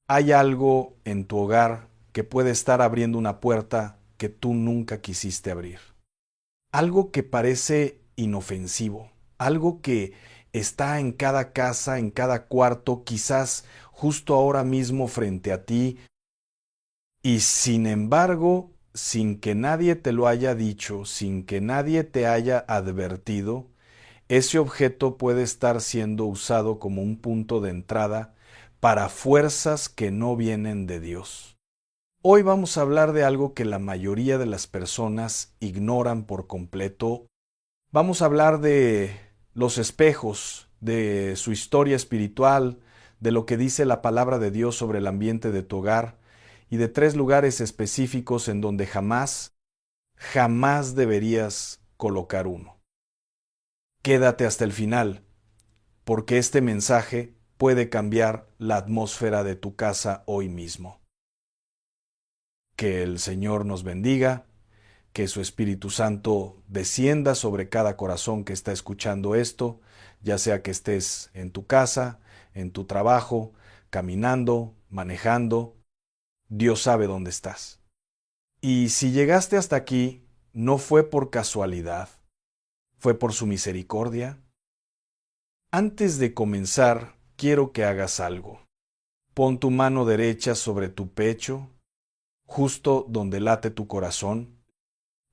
Hay algo en tu hogar que puede estar abriendo una puerta que tú nunca quisiste abrir. Algo que parece inofensivo, algo que está en cada casa, en cada cuarto, quizás justo ahora mismo frente a ti, y sin embargo, sin que nadie te lo haya dicho, sin que nadie te haya advertido, ese objeto puede estar siendo usado como un punto de entrada para fuerzas que no vienen de Dios. Hoy vamos a hablar de algo que la mayoría de las personas ignoran por completo. Vamos a hablar de los espejos, de su historia espiritual, de lo que dice la palabra de Dios sobre el ambiente de tu hogar y de 3 lugares específicos en donde jamás deberías colocar uno. Quédate hasta el final, porque este mensaje puede cambiar la atmósfera de tu casa hoy mismo. Que el Señor nos bendiga, que su Espíritu Santo descienda sobre cada corazón que está escuchando esto, ya sea que estés en tu casa, en tu trabajo, caminando, manejando. Dios sabe dónde estás. Y si llegaste hasta aquí, no fue por casualidad, fue por su misericordia. Antes de comenzar, quiero que hagas algo. Pon tu mano derecha sobre tu pecho, justo donde late tu corazón,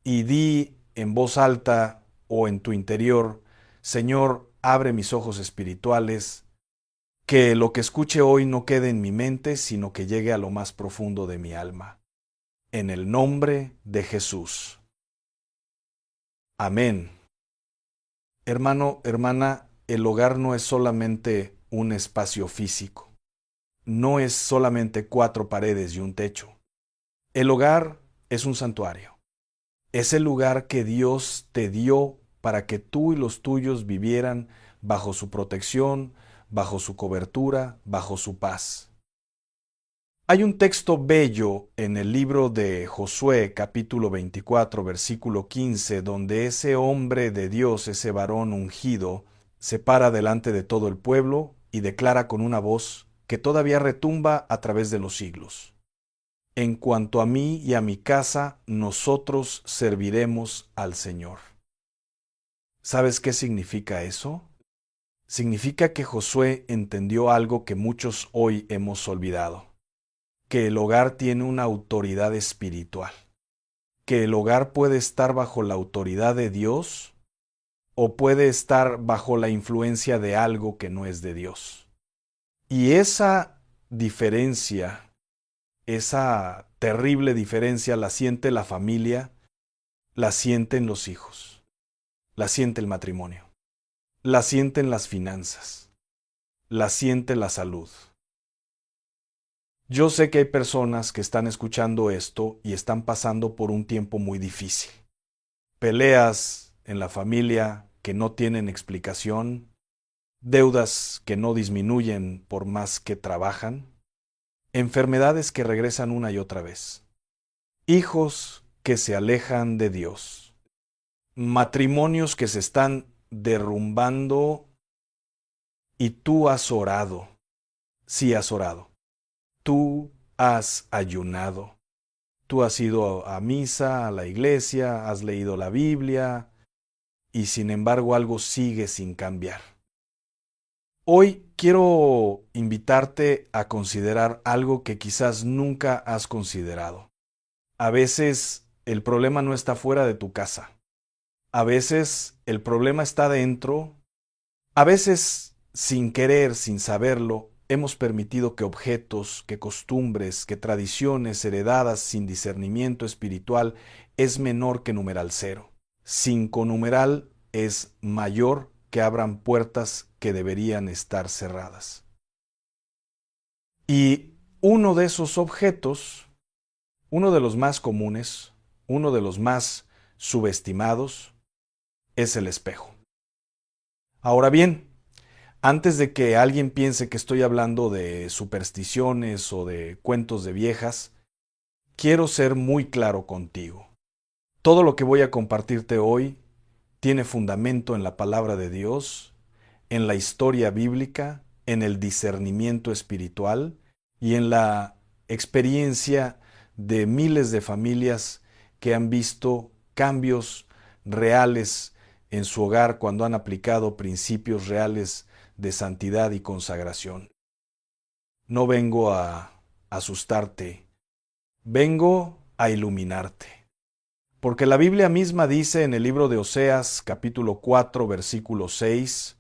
y di en voz alta o en tu interior: Señor, abre mis ojos espirituales, que lo que escuche hoy no quede en mi mente, sino que llegue a lo más profundo de mi alma. En el nombre de Jesús. Amén. Hermano, hermana, el hogar no es solamente un espacio físico, no es solamente 4 paredes y un techo. El hogar es un santuario. Es el lugar que Dios te dio para que tú y los tuyos vivieran bajo su protección, bajo su cobertura, bajo su paz. Hay un texto bello en el libro de Josué, capítulo 24, versículo 15, donde ese hombre de Dios, ese varón ungido, se para delante de todo el pueblo y declara con una voz que todavía retumba a través de los siglos: En cuanto a mí y a mi casa, nosotros serviremos al Señor. ¿Sabes qué significa eso? Significa que Josué entendió algo que muchos hoy hemos olvidado: que el hogar tiene una autoridad espiritual, que el hogar puede estar bajo la autoridad de Dios o puede estar bajo la influencia de algo que no es de Dios. Y esa diferencia, esa terrible diferencia, la siente la familia, la sienten los hijos, la siente el matrimonio, la sienten las finanzas, la siente la salud. Yo sé que hay personas que están escuchando esto y están pasando por un tiempo muy difícil. Peleas en la familia que no tienen explicación, deudas que no disminuyen por más que trabajan, enfermedades que regresan una y otra vez, hijos que se alejan de Dios, matrimonios que se están derrumbando, y tú has orado. Sí has orado. Tú has ayunado. Tú has ido a misa, a la iglesia, has leído la Biblia, y sin embargo algo sigue sin cambiar. Hoy quiero invitarte a considerar algo que quizás nunca has considerado. A veces el problema no está fuera de tu casa. A veces el problema está dentro. A veces, sin querer, sin saberlo, hemos permitido que objetos, que costumbres, que tradiciones heredadas sin discernimiento espiritual es menor que numeral cero. 5 numeral es mayor que abran puertas que deberían estar cerradas. Y uno de esos objetos, uno de los más comunes, uno de los más subestimados, es el espejo. Ahora bien, antes de que alguien piense que estoy hablando de supersticiones o de cuentos de viejas, quiero ser muy claro contigo. Todo lo que voy a compartirte hoy tiene fundamento en la palabra de Dios, en la historia bíblica, en el discernimiento espiritual y en la experiencia de miles de familias que han visto cambios reales en su hogar cuando han aplicado principios reales de santidad y consagración. No vengo a asustarte, vengo a iluminarte. Porque la Biblia misma dice en el libro de Oseas, capítulo 4, versículo 6,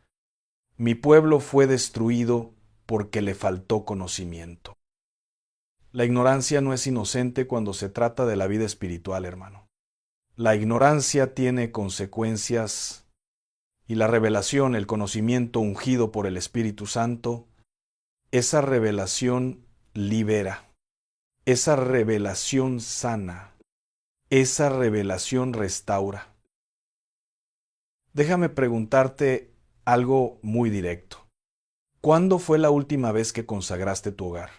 mi pueblo fue destruido porque le faltó conocimiento. La ignorancia no es inocente cuando se trata de la vida espiritual, hermano. La ignorancia tiene consecuencias y la revelación, el conocimiento ungido por el Espíritu Santo, esa revelación libera, esa revelación sana, esa revelación restaura. Déjame preguntarte algo muy directo. ¿Cuándo fue la última vez que consagraste tu hogar?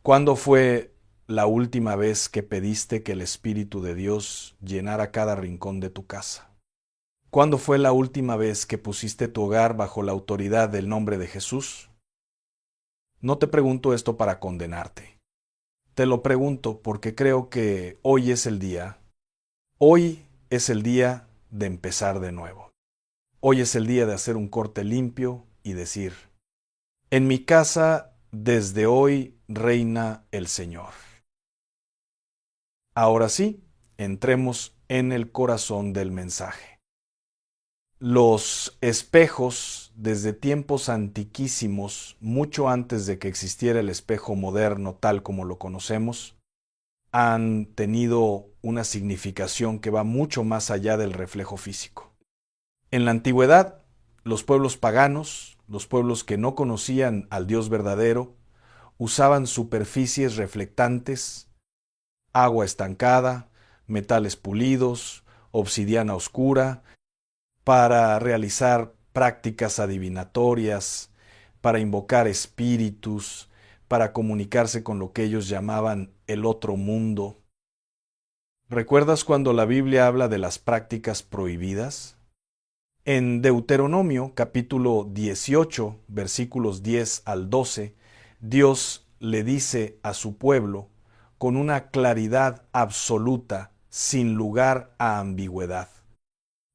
¿Cuándo fue la última vez que pediste que el Espíritu de Dios llenara cada rincón de tu casa? ¿Cuándo fue la última vez que pusiste tu hogar bajo la autoridad del nombre de Jesús? No te pregunto esto para condenarte. Te lo pregunto porque creo que hoy es el día de empezar de nuevo. Hoy es el día de hacer un corte limpio y decir, en mi casa desde hoy reina el Señor. Ahora sí, entremos en el corazón del mensaje. Los espejos, desde tiempos antiquísimos, mucho antes de que existiera el espejo moderno tal como lo conocemos, han tenido una significación que va mucho más allá del reflejo físico. En la antigüedad, los pueblos paganos, los pueblos que no conocían al Dios verdadero, usaban superficies reflectantes, agua estancada, metales pulidos, obsidiana oscura, para realizar prácticas adivinatorias, para invocar espíritus, para comunicarse con lo que ellos llamaban el otro mundo. ¿Recuerdas cuando la Biblia habla de las prácticas prohibidas? En Deuteronomio capítulo 18, versículos 10 al 12, Dios le dice a su pueblo con una claridad absoluta, sin lugar a ambigüedad: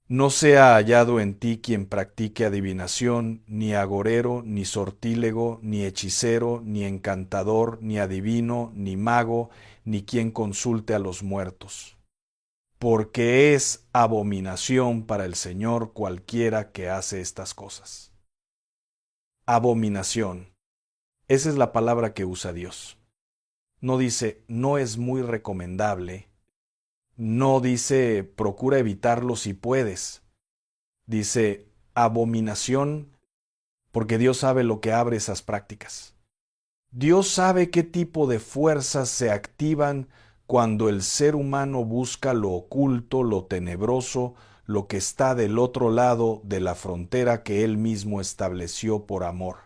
no sea hallado en ti quien practique adivinación, ni agorero, ni sortílego, ni hechicero, ni encantador, ni adivino, ni mago, ni quien consulte a los muertos. Porque es abominación para el Señor cualquiera que hace estas cosas. Abominación. Esa es la palabra que usa Dios. No dice, no es muy recomendable. No dice, procura evitarlo si puedes. Dice, abominación, porque Dios sabe lo que abre esas prácticas. Dios sabe qué tipo de fuerzas se activan cuando el ser humano busca lo oculto, lo tenebroso, lo que está del otro lado de la frontera que Él mismo estableció por amor.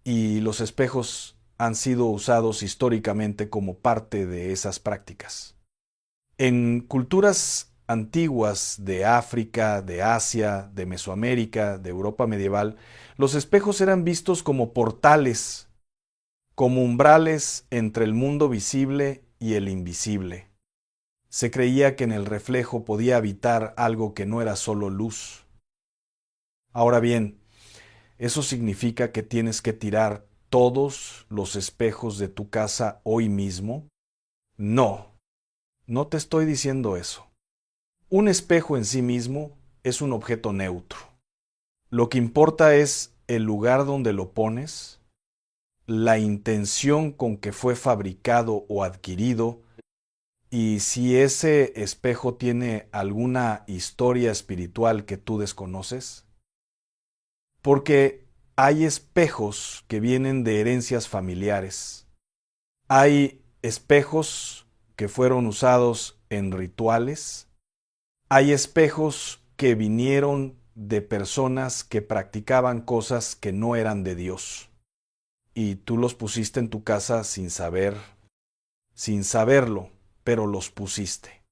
Y los espejos han sido usados históricamente como parte de esas prácticas. En culturas antiguas de África, de Asia, de Mesoamérica, de Europa medieval, los espejos eran vistos como portales, como umbrales entre el mundo visible y el invisible. Se creía que en el reflejo podía habitar algo que no era solo luz. Ahora bien, ¿eso significa que tienes que tirar todos los espejos de tu casa hoy mismo? No, no te estoy diciendo eso. Un espejo en sí mismo es un objeto neutro. Lo que importa es el lugar donde lo pones, la intención con que fue fabricado o adquirido, y si ese espejo tiene alguna historia espiritual que tú desconoces. Porque hay espejos que vienen de herencias familiares. Hay espejos que fueron usados en rituales. Hay espejos que vinieron de personas que practicaban cosas que no eran de Dios. Y tú los pusiste en tu casa sin saberlo, pero los pusiste.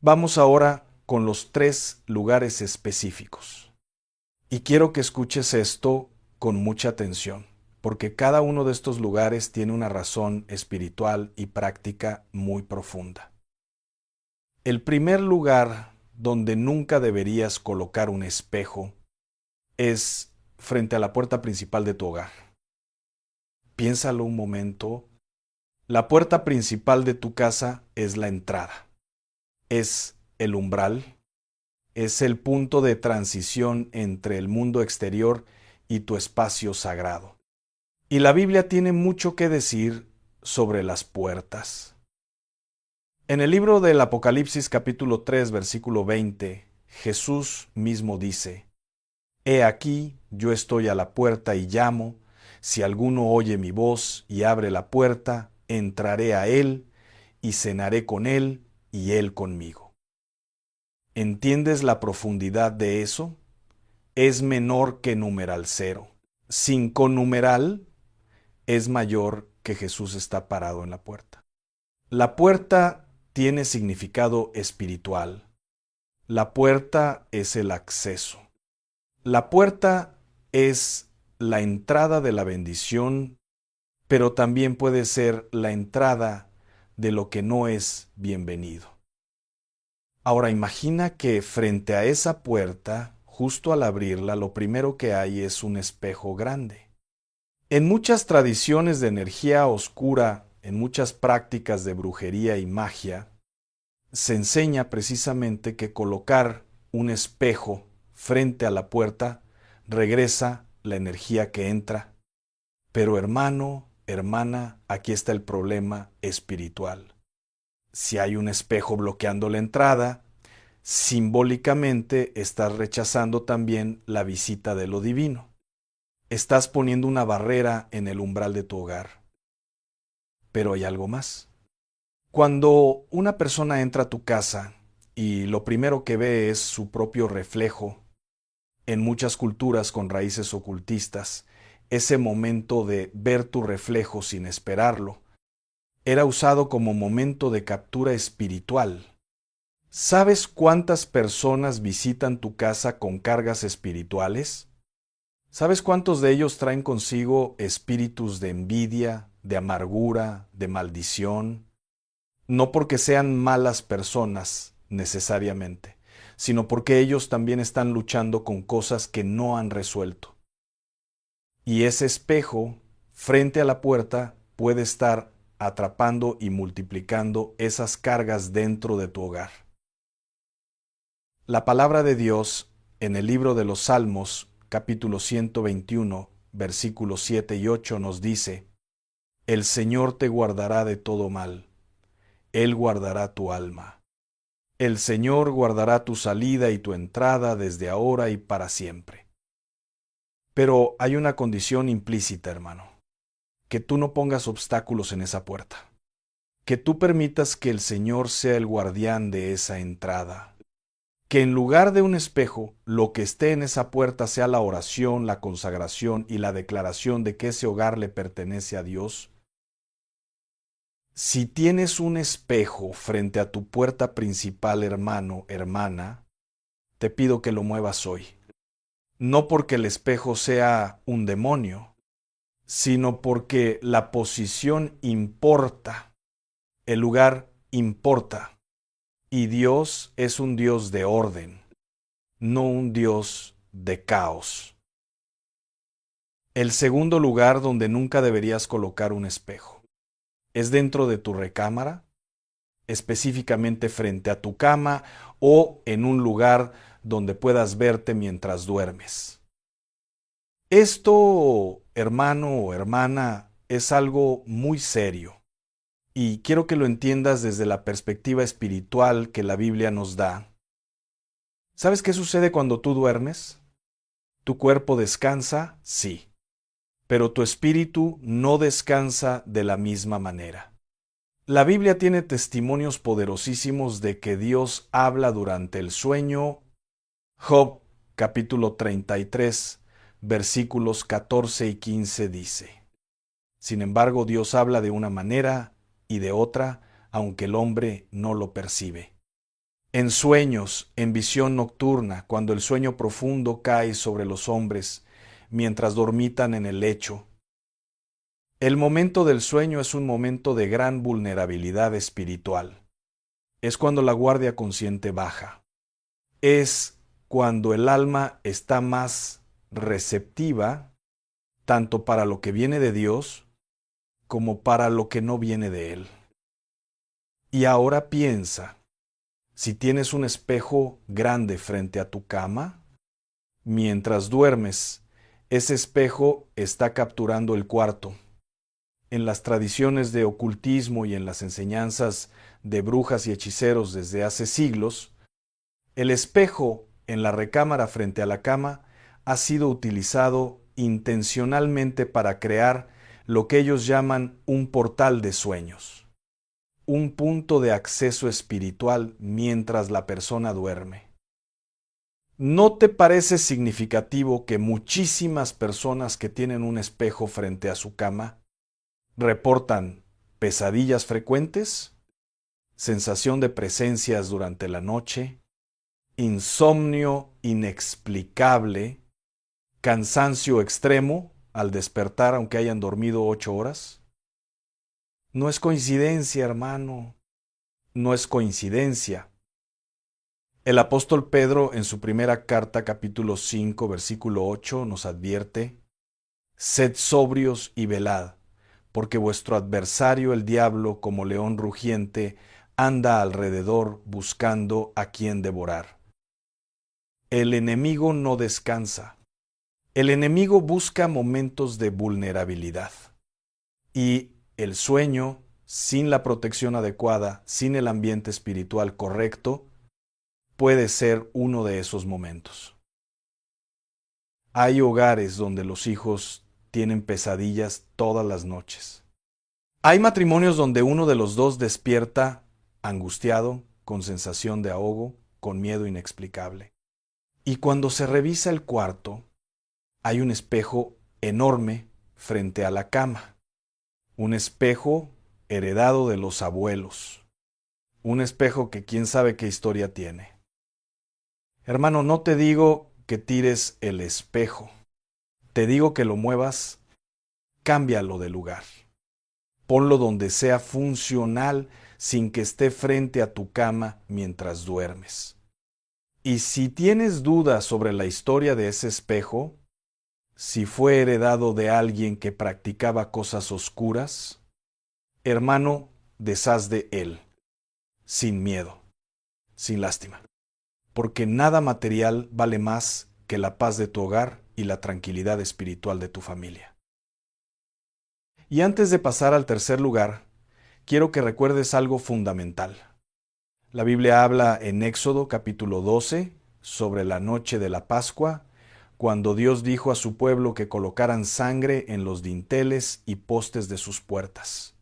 Vamos ahora con los 3 lugares específicos. Y quiero que escuches esto con mucha atención, porque cada uno de estos lugares tiene una razón espiritual y práctica muy profunda. El primer lugar donde nunca deberías colocar un espejo es frente a la puerta principal de tu hogar. Piénsalo un momento. La puerta principal de tu casa es la entrada, es el umbral, es el punto de transición entre el mundo exterior y tu espacio sagrado. Y la Biblia tiene mucho que decir sobre las puertas. En el libro del Apocalipsis capítulo 3 versículo 20, Jesús mismo dice: He aquí, yo estoy a la puerta y llamo. Si alguno oye mi voz y abre la puerta, entraré a él y cenaré con él y él conmigo. ¿Entiendes la profundidad de eso? Es menor que numeral 0. Sin connumeral es mayor que Jesús está parado en la puerta. La puerta tiene significado espiritual. La puerta es el acceso. La puerta es la entrada de la bendición, pero también puede ser la entrada de lo que no es bienvenido. Ahora imagina que frente a esa puerta, justo al abrirla, lo primero que hay es un espejo grande. En muchas tradiciones de energía oscura, en muchas prácticas de brujería y magia, se enseña precisamente que colocar un espejo frente a la puerta regresa la energía que entra. Pero hermano, hermana, aquí está el problema espiritual. Si hay un espejo bloqueando la entrada, simbólicamente estás rechazando también la visita de lo divino. Estás poniendo una barrera en el umbral de tu hogar. Pero hay algo más. Cuando una persona entra a tu casa y lo primero que ve es su propio reflejo, en muchas culturas con raíces ocultistas, ese momento de ver tu reflejo sin esperarlo, era usado como momento de captura espiritual. ¿Sabes cuántas personas visitan tu casa con cargas espirituales? ¿Sabes cuántos de ellos traen consigo espíritus de envidia, de amargura, de maldición? No porque sean malas personas necesariamente, sino porque ellos también están luchando con cosas que no han resuelto. Y ese espejo frente a la puerta puede estar atrapando y multiplicando esas cargas dentro de tu hogar. La palabra de Dios en el libro de los Salmos, capítulo 121, versículos 7 y 8 nos dice: El Señor te guardará de todo mal, Él guardará tu alma. El Señor guardará tu salida y tu entrada desde ahora y para siempre. Pero hay una condición implícita, hermano: que tú no pongas obstáculos en esa puerta, que tú permitas que el Señor sea el guardián de esa entrada, que en lugar de un espejo, lo que esté en esa puerta sea la oración, la consagración y la declaración de que ese hogar le pertenece a Dios. Si tienes un espejo frente a tu puerta principal, hermano, hermana, te pido que lo muevas hoy. No porque el espejo sea un demonio, sino porque la posición importa, el lugar importa. Y Dios es un Dios de orden, no un Dios de caos. El segundo lugar donde nunca deberías colocar un espejo es dentro de tu recámara, específicamente frente a tu cama o en un lugar donde puedas verte mientras duermes. Esto, hermano o hermana, es algo muy serio y quiero que lo entiendas desde la perspectiva espiritual que la Biblia nos da. ¿Sabes qué sucede cuando tú duermes? ¿Tu cuerpo descansa? Sí, pero tu espíritu no descansa de la misma manera. La Biblia tiene testimonios poderosísimos de que Dios habla durante el sueño. Job, capítulo 33, versículos 14 y 15 dice: Sin embargo, Dios habla de una manera y de otra, aunque el hombre no lo percibe. En sueños, en visión nocturna, cuando el sueño profundo cae sobre los hombres, mientras dormitan en el lecho, El momento del sueño es un momento de gran vulnerabilidad espiritual. Es cuando la guardia consciente baja. Es cuando el alma está más receptiva, tanto para lo que viene de Dios como para lo que no viene de Él. Y ahora piensa, si tienes un espejo grande frente a tu cama, mientras duermes, ese espejo está capturando el cuarto. En las tradiciones de ocultismo y en las enseñanzas de brujas y hechiceros desde hace siglos, el espejo en la recámara frente a la cama ha sido utilizado intencionalmente para crear lo que ellos llaman un portal de sueños, un punto de acceso espiritual mientras la persona duerme. ¿No te parece significativo que muchísimas personas que tienen un espejo frente a su cama reportan pesadillas frecuentes, sensación de presencias durante la noche, insomnio inexplicable, cansancio extremo al despertar aunque hayan dormido 8 horas? No es coincidencia, hermano, no es coincidencia. El apóstol Pedro en su primera carta, capítulo 5, versículo 8, nos advierte: sed sobrios y velad, porque vuestro adversario el diablo, como león rugiente, anda alrededor buscando a quien devorar. El enemigo no descansa. El enemigo busca momentos de vulnerabilidad. Y el sueño, sin la protección adecuada, sin el ambiente espiritual correcto, puede ser uno de esos momentos. Hay hogares donde los hijos tienen pesadillas todas las noches. Hay matrimonios donde uno de los dos despierta angustiado, con sensación de ahogo, con miedo inexplicable. Y cuando se revisa el cuarto, hay un espejo enorme frente a la cama. Un espejo heredado de los abuelos. Un espejo que quién sabe qué historia tiene. Hermano, no te digo que tires el espejo. Te digo que lo muevas, cámbialo de lugar. Ponlo donde sea funcional sin que esté frente a tu cama mientras duermes. Y si tienes dudas sobre la historia de ese espejo, si fue heredado de alguien que practicaba cosas oscuras, hermano, deshaz de él, sin miedo, sin lástima, porque nada material vale más que la paz de tu hogar y la tranquilidad espiritual de tu familia. Y antes de pasar al tercer lugar, quiero que recuerdes algo fundamental. La Biblia habla en Éxodo capítulo 12 sobre la noche de la Pascua, cuando Dios dijo a su pueblo que colocaran sangre en los dinteles y postes de sus puertas.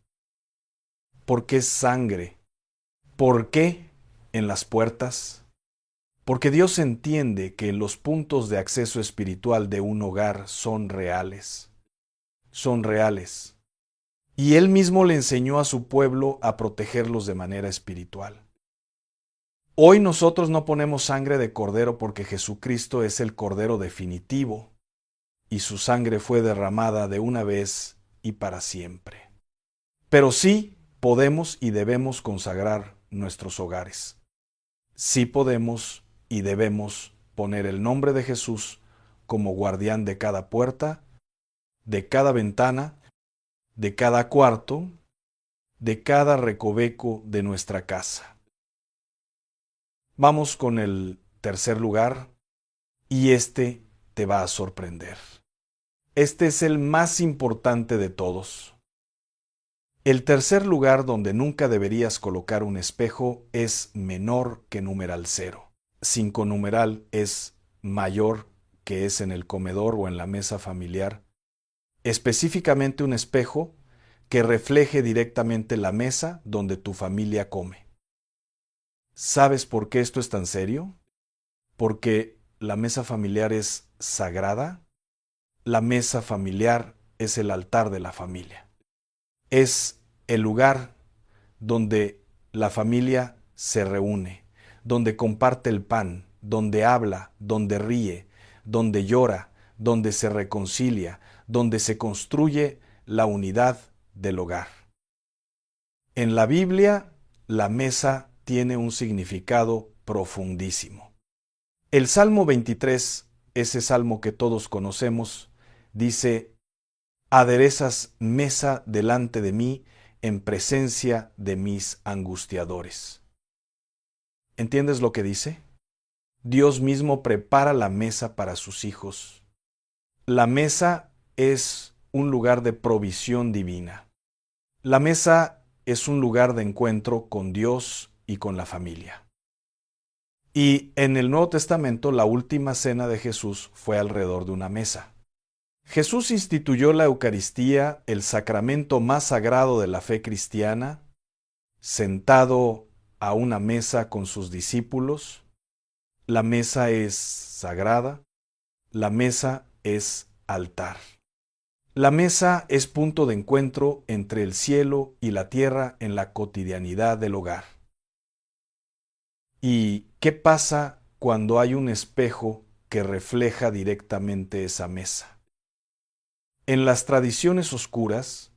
¿Por qué sangre? ¿Por qué en las puertas? Porque Dios entiende que los puntos de acceso espiritual de un hogar son reales. Son reales. Y Él mismo le enseñó a su pueblo a protegerlos de manera espiritual. Hoy nosotros no ponemos sangre de cordero porque Jesucristo es el cordero definitivo y su sangre fue derramada de una vez y para siempre. Pero sí podemos y debemos consagrar nuestros hogares. Sí podemos y debemos poner el nombre de Jesús como guardián de cada puerta, de cada ventana, de cada cuarto, de cada recoveco de nuestra casa. Vamos con el tercer lugar y este te va a sorprender. Este es el más importante de todos. El tercer lugar donde nunca deberías colocar un espejo es menor que numeral 0. 5 numeral es mayor que es en el comedor o en la mesa familiar. Específicamente un espejo que refleje directamente la mesa donde tu familia come. ¿Sabes por qué esto es tan serio? Porque la mesa familiar es sagrada. La mesa familiar es el altar de la familia. Es el lugar donde la familia se reúne, donde comparte el pan, donde habla, donde ríe, donde llora, donde se reconcilia, donde se construye la unidad del hogar. En la Biblia, la mesa tiene un significado profundísimo. El Salmo 23, ese salmo que todos conocemos, dice: aderezas mesa delante de mí en presencia de mis angustiadores. ¿Entiendes lo que dice? Dios mismo prepara la mesa para sus hijos. La mesa es un lugar de provisión divina. La mesa es un lugar de encuentro con Dios y con la familia. Y en el Nuevo Testamento, la última cena de Jesús fue alrededor de una mesa. Jesús instituyó la Eucaristía, el sacramento más sagrado de la fe cristiana, sentado a una mesa con sus discípulos. La mesa es sagrada, la mesa es altar. La mesa es punto de encuentro entre el cielo y la tierra en la cotidianidad del hogar. ¿Y qué pasa cuando hay un espejo que refleja directamente esa mesa? En las tradiciones oscuras,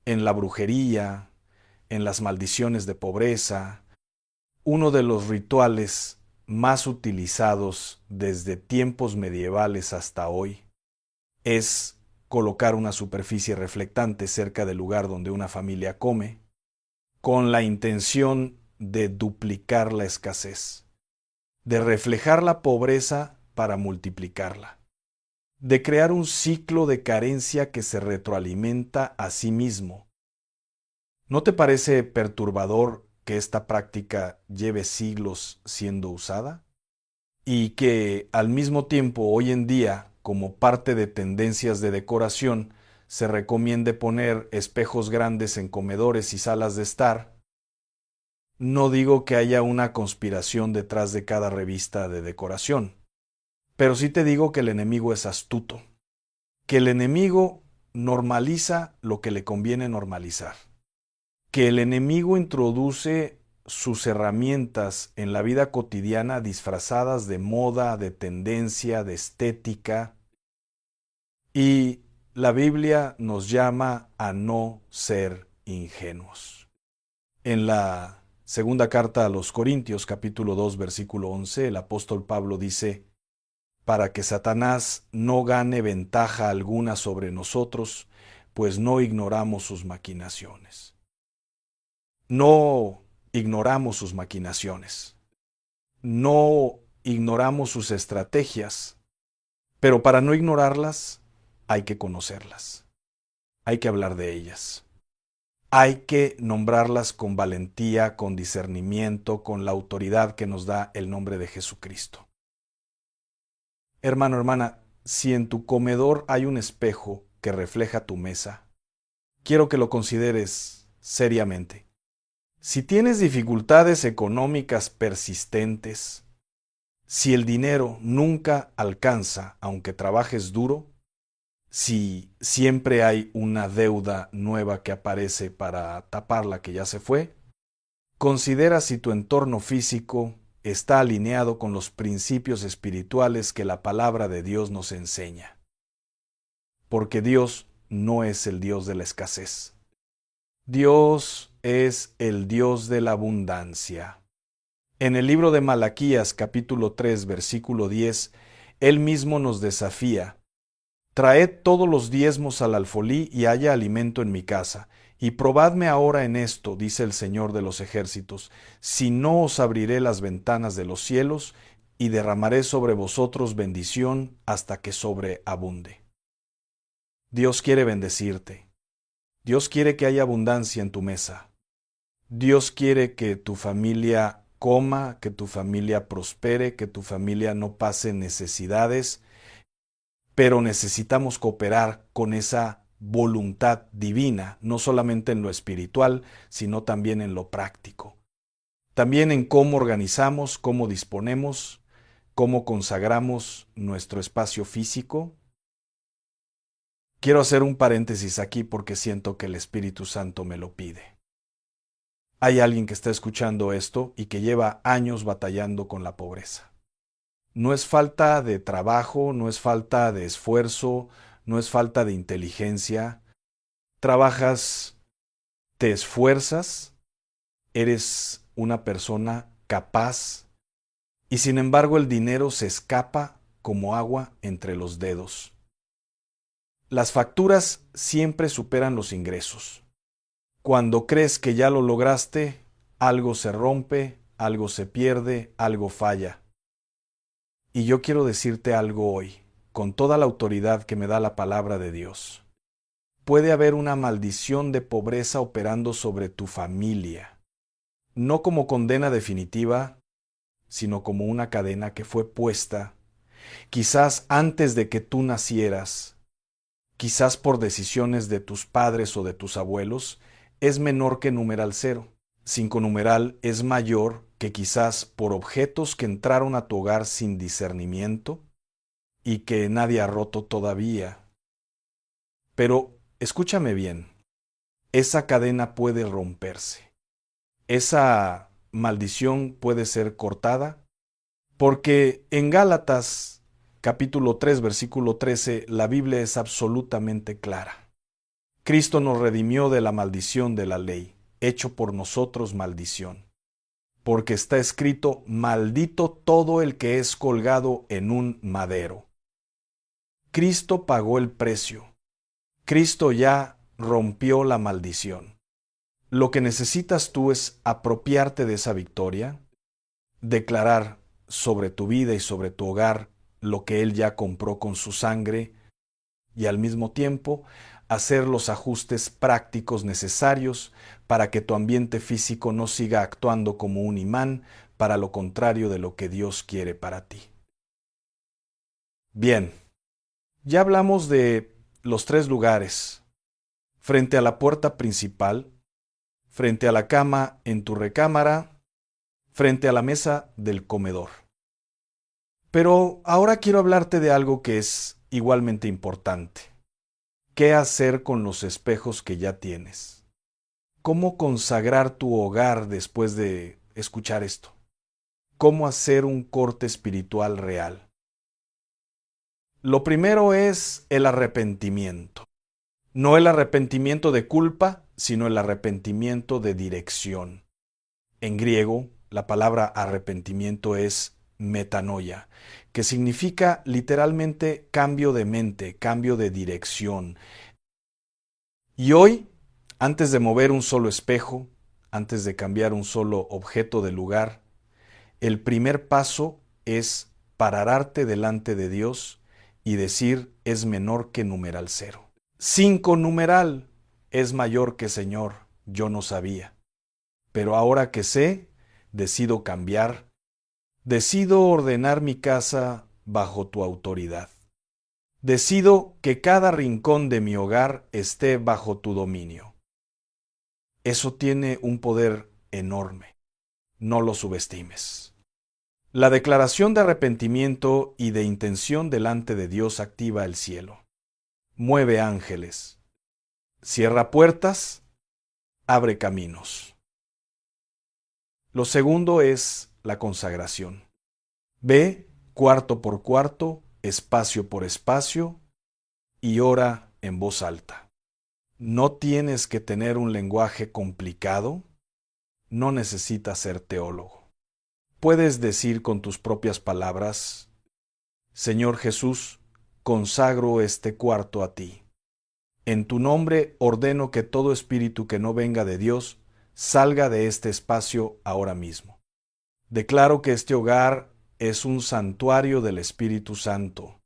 en la brujería, en las maldiciones de pobreza, uno de los rituales más utilizados desde tiempos medievales hasta hoy es colocar una superficie reflectante cerca del lugar donde una familia come, con la intención de duplicar la escasez, de reflejar la pobreza para multiplicarla, de crear un ciclo de carencia que se retroalimenta a sí mismo. ¿No te parece perturbador que esta práctica lleve siglos siendo usada? Y que al mismo tiempo hoy en día, como parte de tendencias de decoración, se recomiende poner espejos grandes en comedores y salas de estar. No digo que haya una conspiración detrás de cada revista de decoración, pero sí te digo que el enemigo es astuto, que el enemigo normaliza lo que le conviene normalizar, que el enemigo introduce sus herramientas en la vida cotidiana disfrazadas de moda, de tendencia, de estética. Y la Biblia nos llama a no ser ingenuos. En la segunda carta a los Corintios, capítulo 2, versículo 11, el apóstol Pablo dice: para que Satanás no gane ventaja alguna sobre nosotros, pues no ignoramos sus maquinaciones. No ignoramos sus maquinaciones. No ignoramos sus estrategias. Pero para no ignorarlas, hay que conocerlas. Hay que hablar de ellas. Hay que nombrarlas con valentía, con discernimiento, con la autoridad que nos da el nombre de Jesucristo. Hermano, hermana, si en tu comedor hay un espejo que refleja tu mesa, quiero que lo consideres seriamente. Si tienes dificultades económicas persistentes, si el dinero nunca alcanza aunque trabajes duro, si siempre hay una deuda nueva que aparece para tapar la que ya se fue, considera si tu entorno físico está alineado con los principios espirituales que la palabra de Dios nos enseña. Porque Dios no es el Dios de la escasez. Dios es el Dios de la abundancia. En el libro de Malaquías, capítulo 3, versículo 10, Él mismo nos desafía: traed todos los diezmos al alfolí y haya alimento en mi casa. Y probadme ahora en esto, dice el Señor de los ejércitos, si no os abriré las ventanas de los cielos y derramaré sobre vosotros bendición hasta que sobreabunde. Dios quiere bendecirte. Dios quiere que haya abundancia en tu mesa. Dios quiere que tu familia coma, que tu familia prospere, que tu familia no pase necesidades, pero necesitamos cooperar con esa voluntad divina, no solamente en lo espiritual, sino también en lo práctico. También en cómo organizamos, cómo disponemos, cómo consagramos nuestro espacio físico. Quiero hacer un paréntesis aquí porque siento que el Espíritu Santo me lo pide. Hay alguien que está escuchando esto y que lleva años batallando con la pobreza. No es falta de trabajo, no es falta de esfuerzo, no es falta de inteligencia. trabajas, te esfuerzas, eres una persona capaz y sin embargo el dinero se escapa como agua entre los dedos. Las facturas siempre superan los ingresos. Cuando crees que ya lo lograste, algo se rompe, algo se pierde, algo falla. Y yo quiero decirte algo hoy, con toda la autoridad que me da la palabra de Dios. Puede haber una maldición de pobreza operando sobre tu familia, no como condena definitiva, sino como una cadena que fue puesta, quizás antes de que tú nacieras, quizás por decisiones de tus padres o de tus abuelos, es menor que numeral 0. 5 numeral es mayor que quizás por objetos que entraron a tu hogar sin discernimiento y que nadie ha roto todavía. Pero escúchame bien, esa cadena puede romperse. Esa maldición puede ser cortada porque en Gálatas capítulo 3 versículo 13 la Biblia es absolutamente clara. Cristo nos redimió de la maldición de la ley, hecho por nosotros maldición. Porque está escrito, maldito todo el que es colgado en un madero. Cristo pagó el precio. Cristo ya rompió la maldición. Lo que necesitas tú es apropiarte de esa victoria, declarar sobre tu vida y sobre tu hogar lo que Él ya compró con su sangre y al mismo tiempo hacer los ajustes prácticos necesarios para que tu ambiente físico no siga actuando como un imán para lo contrario de lo que Dios quiere para ti. Bien, ya hablamos de los 3 lugares: frente a la puerta principal, frente a la cama en tu recámara, frente a la mesa del comedor. Pero ahora quiero hablarte de algo que es igualmente importante. ¿Qué hacer con los espejos que ya tienes? ¿Cómo consagrar tu hogar después de escuchar esto? ¿Cómo hacer un corte espiritual real? Lo primero es el arrepentimiento. No el arrepentimiento de culpa, sino el arrepentimiento de dirección. En griego, la palabra arrepentimiento es metanoia, que significa literalmente cambio de mente, cambio de dirección. Y hoy, antes de mover un solo espejo, antes de cambiar un solo objeto de lugar, el primer paso es pararte delante de Dios y decir es menor que numeral 0. 5 numeral es mayor que Señor, yo no sabía. Pero ahora que sé, decido cambiar, decido ordenar mi casa bajo tu autoridad. Decido que cada rincón de mi hogar esté bajo tu dominio. Eso tiene un poder enorme. No lo subestimes. La declaración de arrepentimiento y de intención delante de Dios activa el cielo. Mueve ángeles. Cierra puertas. Abre caminos. Lo segundo es la consagración. Ve cuarto por cuarto, espacio por espacio, y ora en voz alta. No tienes que tener un lenguaje complicado, no necesitas ser teólogo. Puedes decir con tus propias palabras, Señor Jesús, consagro este cuarto a ti. En tu nombre ordeno que todo espíritu que no venga de Dios salga de este espacio ahora mismo. Declaro que este hogar es un santuario del Espíritu Santo.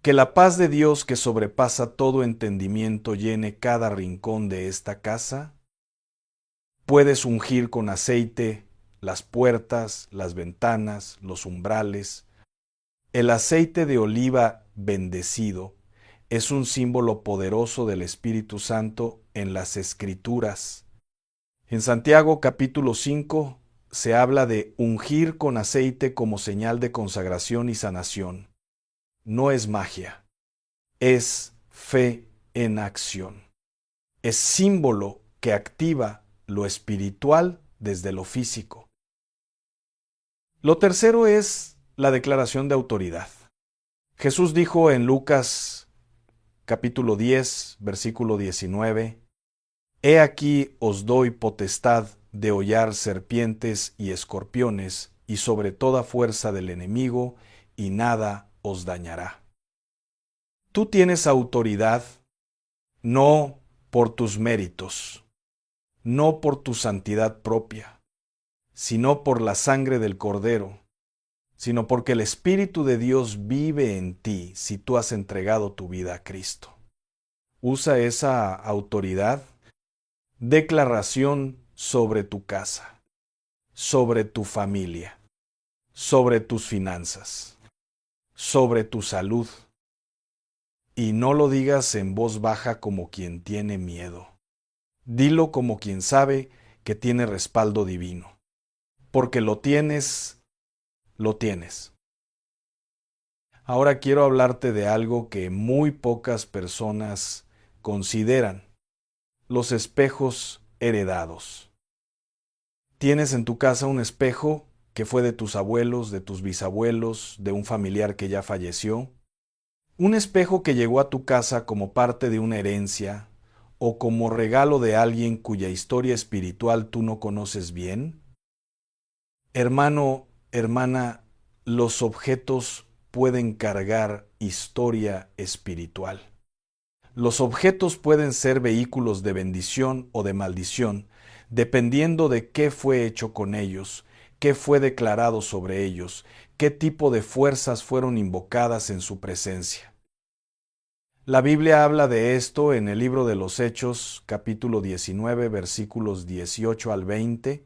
Que la paz de Dios que sobrepasa todo entendimiento llene cada rincón de esta casa. Puedes ungir con aceite las puertas, las ventanas, los umbrales. El aceite de oliva bendecido es un símbolo poderoso del Espíritu Santo en las Escrituras. En Santiago capítulo 5 se habla de ungir con aceite como señal de consagración y sanación. No es magia, es fe en acción. Es símbolo que activa lo espiritual desde lo físico. Lo tercero es la declaración de autoridad. Jesús dijo en Lucas capítulo 10, versículo 19, He aquí os doy potestad de hollar serpientes y escorpiones, y sobre toda fuerza del enemigo, y nada os dañará. Tú tienes autoridad no por tus méritos, no por tu santidad propia, sino por la sangre del Cordero, sino porque el Espíritu de Dios vive en ti si tú has entregado tu vida a Cristo. Usa esa autoridad. Declaración sobre tu casa, sobre tu familia, sobre tus finanzas, sobre tu salud. Y no lo digas en voz baja como quien tiene miedo. Dilo como quien sabe que tiene respaldo divino. Porque lo tienes, lo tienes. Ahora quiero hablarte de algo que muy pocas personas consideran: los espejos heredados. Tienes en tu casa un espejo que fue de tus abuelos, de tus bisabuelos, de un familiar que ya falleció. Un espejo que llegó a tu casa como parte de una herencia o como regalo de alguien cuya historia espiritual tú no conoces bien. Hermano, hermana, los objetos pueden cargar historia espiritual. Los objetos pueden ser vehículos de bendición o de maldición, dependiendo de qué fue hecho con ellos, qué fue declarado sobre ellos, qué tipo de fuerzas fueron invocadas en su presencia. La Biblia habla de esto en el libro de los Hechos, capítulo 19, versículos 18 al 20.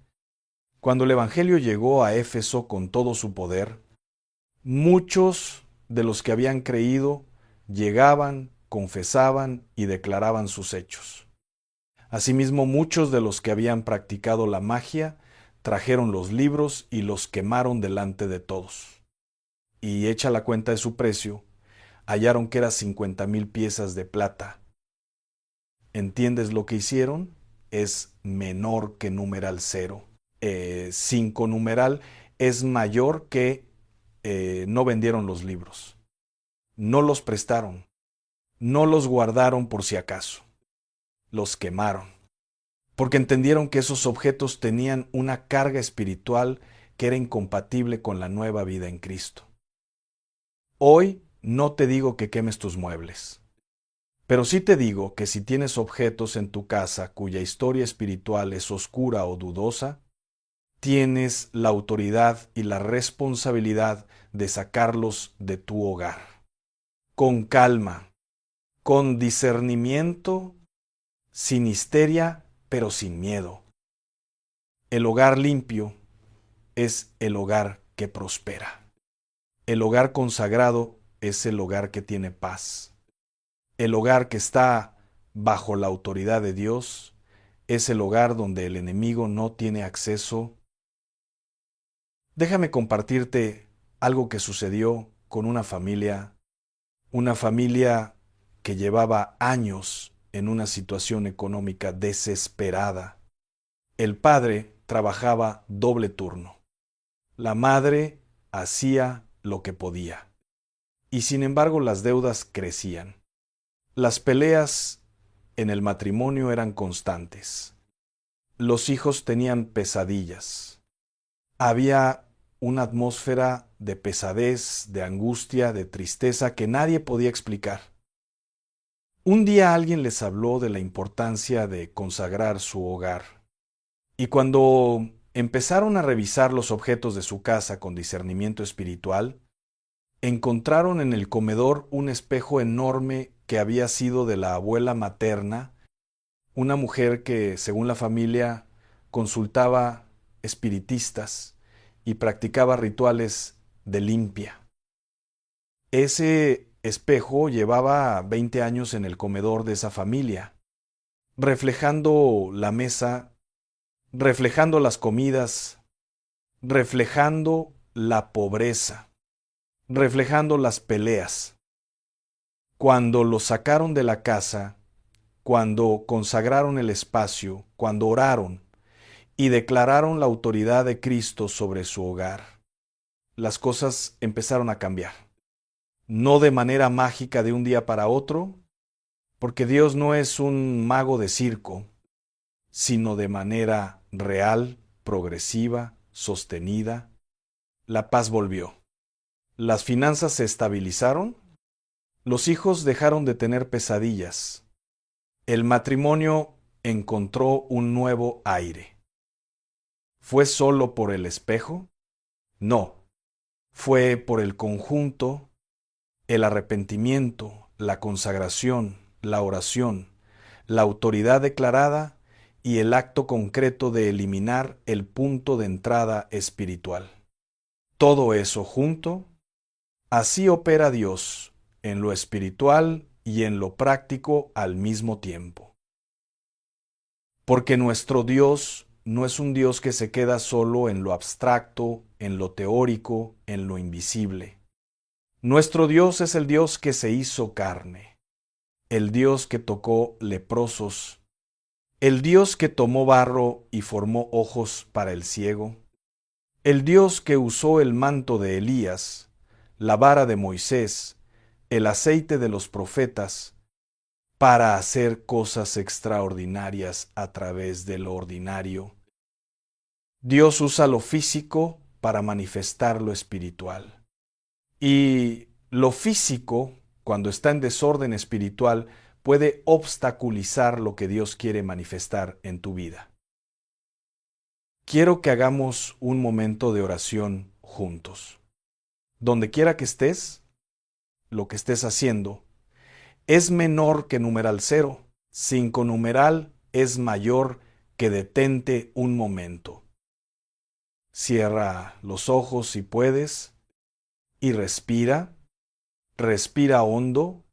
Cuando el Evangelio llegó a Éfeso con todo su poder, muchos de los que habían creído llegaban, confesaban y declaraban sus hechos. Asimismo, muchos de los que habían practicado la magia trajeron los libros y los quemaron delante de todos. Y hecha la cuenta de su precio, hallaron que eran 50,000 piezas de plata. ¿Entiendes lo que hicieron? Es menor que numeral 0. 5 numeral es mayor que no vendieron los libros. No los prestaron. No los guardaron por si acaso. Los quemaron. Porque entendieron que esos objetos tenían una carga espiritual que era incompatible con la nueva vida en Cristo. Hoy no te digo que quemes tus muebles, pero sí te digo que si tienes objetos en tu casa cuya historia espiritual es oscura o dudosa, tienes la autoridad y la responsabilidad de sacarlos de tu hogar. Con calma, con discernimiento, sin histeria, pero sin miedo. El hogar limpio es el hogar que prospera. El hogar consagrado es el hogar que tiene paz. El hogar que está bajo la autoridad de Dios es el hogar donde el enemigo no tiene acceso. Déjame compartirte algo que sucedió con una familia que llevaba años en una situación económica desesperada. El padre trabajaba doble turno. La madre hacía lo que podía. Y sin embargo las deudas crecían. Las peleas en el matrimonio eran constantes. Los hijos tenían pesadillas. Había una atmósfera de pesadez, de angustia, de tristeza que nadie podía explicar. Un día alguien les habló de la importancia de consagrar su hogar. Y cuando empezaron a revisar los objetos de su casa con discernimiento espiritual, encontraron en el comedor un espejo enorme que había sido de la abuela materna, una mujer que, según la familia, consultaba espiritistas y practicaba rituales de limpia. Ese espejo llevaba 20 años en el comedor de esa familia, reflejando la mesa, reflejando las comidas, reflejando la pobreza, reflejando las peleas. Cuando lo sacaron de la casa, cuando consagraron el espacio, cuando oraron y declararon la autoridad de Cristo sobre su hogar, las cosas empezaron a cambiar. No de manera mágica de un día para otro, porque Dios no es un mago de circo, sino de manera real, progresiva, sostenida. La paz volvió. Las finanzas se estabilizaron. Los hijos dejaron de tener pesadillas. El matrimonio encontró un nuevo aire. ¿Fue solo por el espejo? No. Fue por el conjunto, el arrepentimiento, la consagración, la oración, la autoridad declarada y el acto concreto de eliminar el punto de entrada espiritual. Todo eso junto, así opera Dios en lo espiritual y en lo práctico al mismo tiempo. Porque nuestro Dios no es un Dios que se queda solo en lo abstracto, en lo teórico, en lo invisible. Nuestro Dios es el Dios que se hizo carne, el Dios que tocó leprosos, el Dios que tomó barro y formó ojos para el ciego, el Dios que usó el manto de Elías, la vara de Moisés, el aceite de los profetas, para hacer cosas extraordinarias a través de lo ordinario. Dios usa lo físico para manifestar lo espiritual. Y lo físico, cuando está en desorden espiritual, puede obstaculizar lo que Dios quiere manifestar en tu vida. Quiero que hagamos un momento de oración juntos. Donde quiera que estés, lo que estés haciendo, es menor que numeral 0. 5 numeral es mayor que detente un momento. Cierra los ojos si puedes y respira. Respira hondo.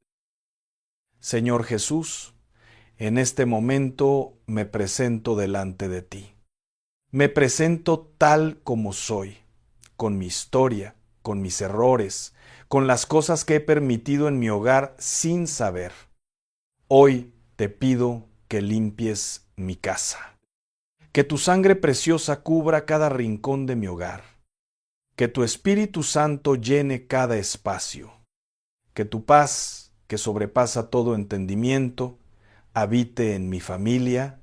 Señor Jesús, en este momento me presento delante de ti. Me presento tal como soy, con mi historia, con mis errores, con las cosas que he permitido en mi hogar sin saber. Hoy te pido que limpies mi casa. Que tu sangre preciosa cubra cada rincón de mi hogar. Que tu Espíritu Santo llene cada espacio. Que tu paz, que sobrepasa todo entendimiento, habite en mi familia.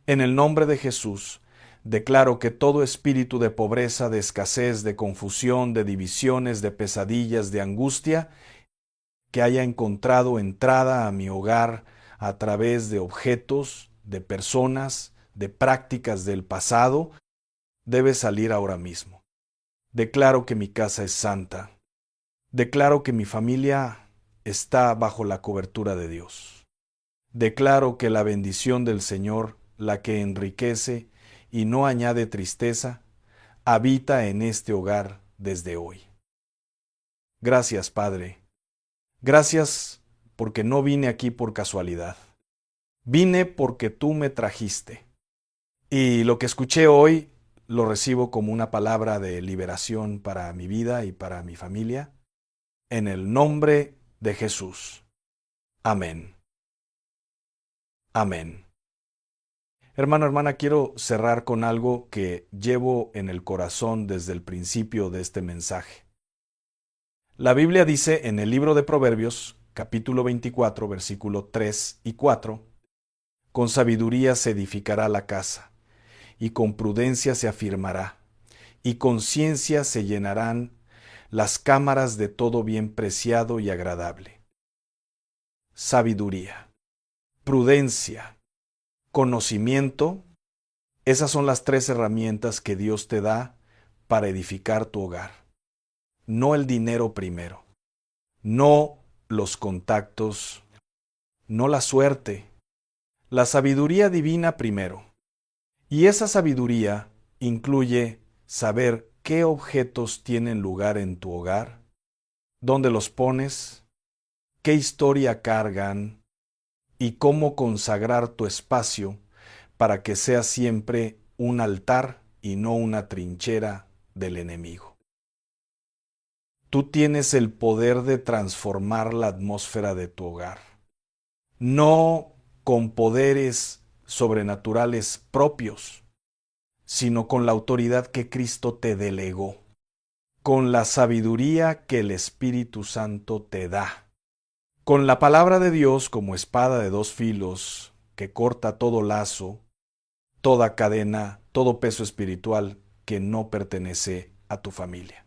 En el nombre de Jesús, declaro que todo espíritu de pobreza, de escasez, de confusión, de divisiones, de pesadillas, de angustia, que haya encontrado entrada a mi hogar a través de objetos, de personas, de prácticas del pasado, debe salir ahora mismo. Declaro que mi casa es santa. Declaro que mi familia está bajo la cobertura de Dios. Declaro que la bendición del Señor, la que enriquece y no añade tristeza, habita en este hogar desde hoy. Gracias, Padre. Gracias porque no vine aquí por casualidad. Vine porque tú me trajiste. Y lo que escuché hoy lo recibo como una palabra de liberación para mi vida y para mi familia. En el nombre de Jesús. Amén. Amén. Hermano, hermana, quiero cerrar con algo que llevo en el corazón desde el principio de este mensaje. La Biblia dice en el libro de Proverbios, capítulo 24, versículo 3 y 4, con sabiduría se edificará la casa, y con prudencia se afirmará, y con ciencia se llenarán las cámaras de todo bien preciado y agradable. Sabiduría, prudencia, conocimiento, esas son las 3 herramientas que Dios te da para edificar tu hogar. No el dinero primero, no los contactos, no la suerte, la sabiduría divina primero. Y esa sabiduría incluye saber qué objetos tienen lugar en tu hogar, dónde los pones, qué historia cargan y cómo consagrar tu espacio para que sea siempre un altar y no una trinchera del enemigo. Tú tienes el poder de transformar la atmósfera de tu hogar, no con poderes sobrenaturales propios, sino con la autoridad que Cristo te delegó, con la sabiduría que el Espíritu Santo te da, con la palabra de Dios como espada de 2 filos que corta todo lazo, toda cadena, todo peso espiritual que no pertenece a tu familia.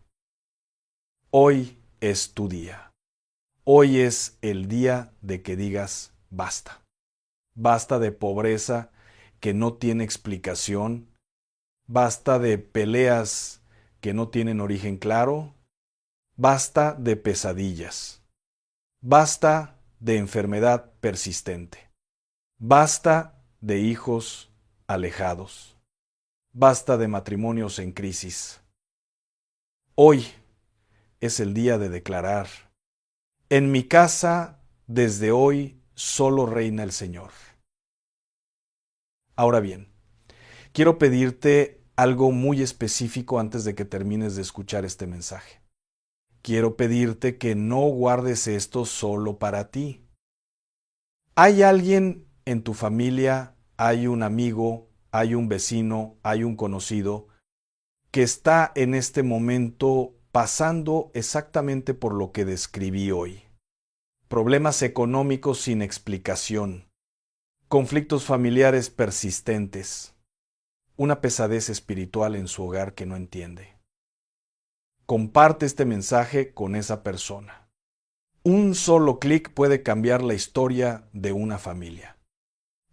Hoy es tu día. Hoy es el día de que digas basta. Basta de pobreza que no tiene explicación. Basta de peleas que no tienen origen claro. Basta de pesadillas. Basta de enfermedad persistente. Basta de hijos alejados. Basta de matrimonios en crisis. Hoy es el día de declarar: en mi casa, desde hoy, solo reina el Señor. Ahora bien, quiero pedirte algo muy específico antes de que termines de escuchar este mensaje. Quiero pedirte que no guardes esto solo para ti. ¿Hay alguien en tu familia, hay un amigo, hay un vecino, hay un conocido que está en este momento pasando exactamente por lo que describí hoy? Problemas económicos sin explicación, conflictos familiares persistentes, una pesadez espiritual en su hogar que no entiende. Comparte este mensaje con esa persona. Un solo clic puede cambiar la historia de una familia.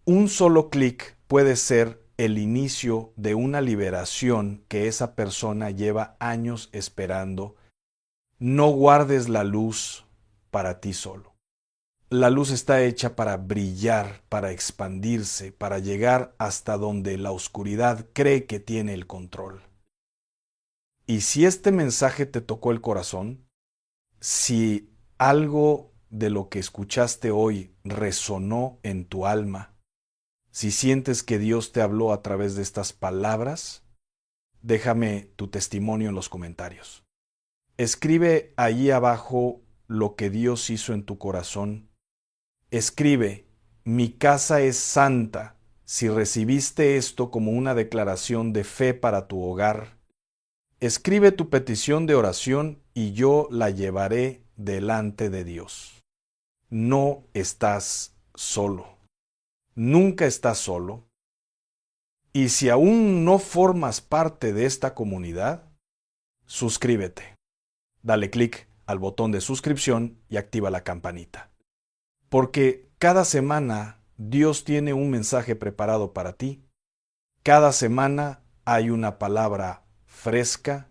Un solo clic puede ser el inicio de una liberación que esa persona lleva años esperando. No guardes la luz para ti solo. La luz está hecha para brillar, para expandirse, para llegar hasta donde la oscuridad cree que tiene el control. Y si este mensaje te tocó el corazón, si algo de lo que escuchaste hoy resonó en tu alma, si sientes que Dios te habló a través de estas palabras, déjame tu testimonio en los comentarios. Escribe ahí abajo lo que Dios hizo en tu corazón. Escribe: mi casa es santa. Si recibiste esto como una declaración de fe para tu hogar, escribe tu petición de oración y yo la llevaré delante de Dios. No estás solo. Nunca estás solo. Y si aún no formas parte de esta comunidad, suscríbete. Dale clic al botón de suscripción y activa la campanita. Porque cada semana Dios tiene un mensaje preparado para ti. Cada semana hay una palabra fresca,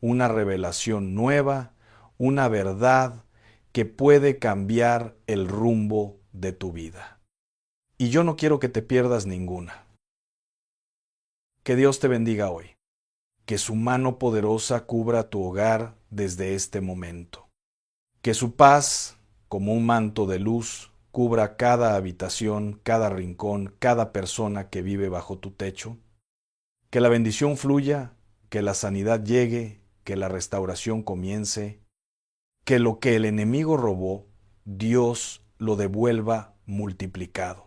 una revelación nueva, una verdad que puede cambiar el rumbo de tu vida. Y yo no quiero que te pierdas ninguna. Que Dios te bendiga hoy. Que su mano poderosa cubra tu hogar desde este momento. Que su paz, como un manto de luz, cubra cada habitación, cada rincón, cada persona que vive bajo tu techo. Que la bendición fluya, que la sanidad llegue, que la restauración comience, que lo que el enemigo robó, Dios lo devuelva multiplicado.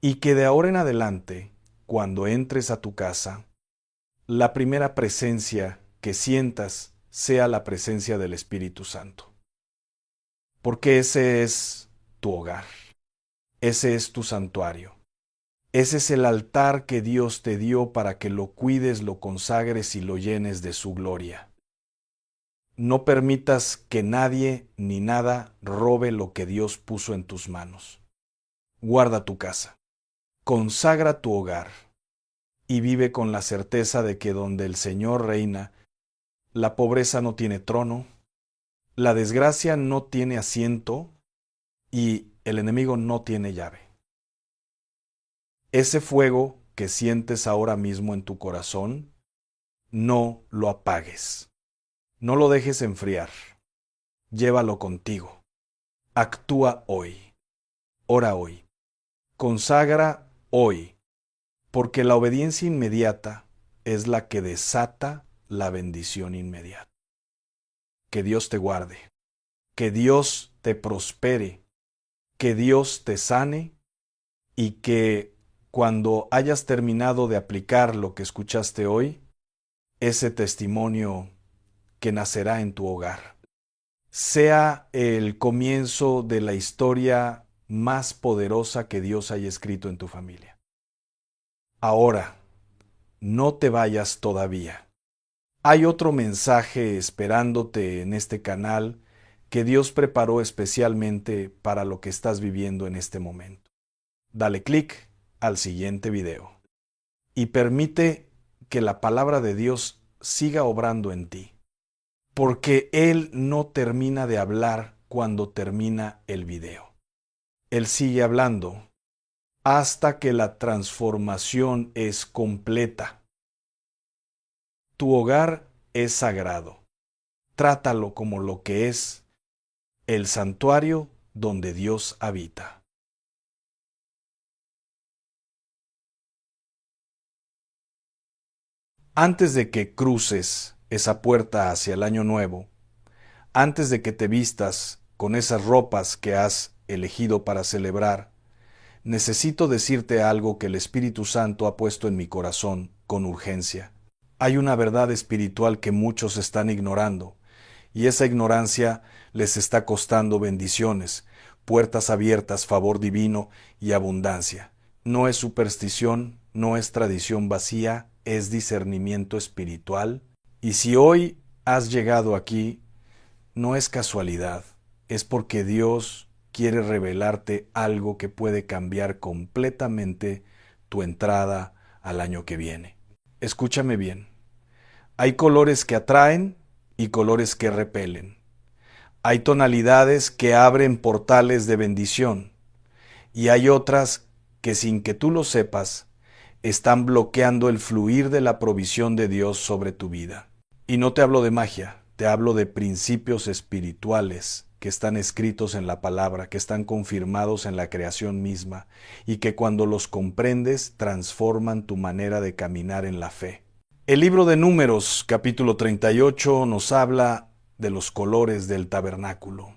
Y que de ahora en adelante, cuando entres a tu casa, la primera presencia que sientas sea la presencia del Espíritu Santo. Porque ese es tu hogar, ese es tu santuario, ese es el altar que Dios te dio para que lo cuides, lo consagres y lo llenes de su gloria. No permitas que nadie ni nada robe lo que Dios puso en tus manos. Guarda tu casa, consagra tu hogar y vive con la certeza de que donde el Señor reina, la pobreza no tiene trono, la desgracia no tiene asiento y el enemigo no tiene llave. Ese fuego que sientes ahora mismo en tu corazón, no lo apagues. No lo dejes enfriar. Llévalo contigo. Actúa hoy. Ora hoy. Consagra hoy. Porque la obediencia inmediata es la que desata la bendición inmediata. Que Dios te guarde. Que Dios te prospere. Que Dios te sane. Y que cuando hayas terminado de aplicar lo que escuchaste hoy, ese testimonio que nacerá en tu hogar sea el comienzo de la historia más poderosa que Dios haya escrito en tu familia. Ahora, no te vayas todavía. Hay otro mensaje esperándote en este canal que Dios preparó especialmente para lo que estás viviendo en este momento. Dale clic al siguiente video y permite que la palabra de Dios siga obrando en ti, porque Él no termina de hablar cuando termina el video. Él sigue hablando hasta que la transformación es completa. Tu hogar es sagrado. Trátalo como lo que es, el santuario donde Dios habita. Antes de que cruces esa puerta hacia el año nuevo, antes de que te vistas con esas ropas que has elegido para celebrar, necesito decirte algo que el Espíritu Santo ha puesto en mi corazón con urgencia. Hay una verdad espiritual que muchos están ignorando, y esa ignorancia les está costando bendiciones, puertas abiertas, favor divino y abundancia. No es superstición, no es tradición vacía, es discernimiento espiritual. Y si hoy has llegado aquí, no es casualidad, es porque Dios quiere revelarte algo que puede cambiar completamente tu entrada al año que viene. Escúchame bien. Hay colores que atraen y colores que repelen. Hay tonalidades que abren portales de bendición y hay otras que, sin que tú lo sepas, están bloqueando el fluir de la provisión de Dios sobre tu vida. Y no te hablo de magia, te hablo de principios espirituales que están escritos en la palabra, que están confirmados en la creación misma y que cuando los comprendes transforman tu manera de caminar en la fe. El libro de Números, capítulo 38, nos habla de los colores del tabernáculo: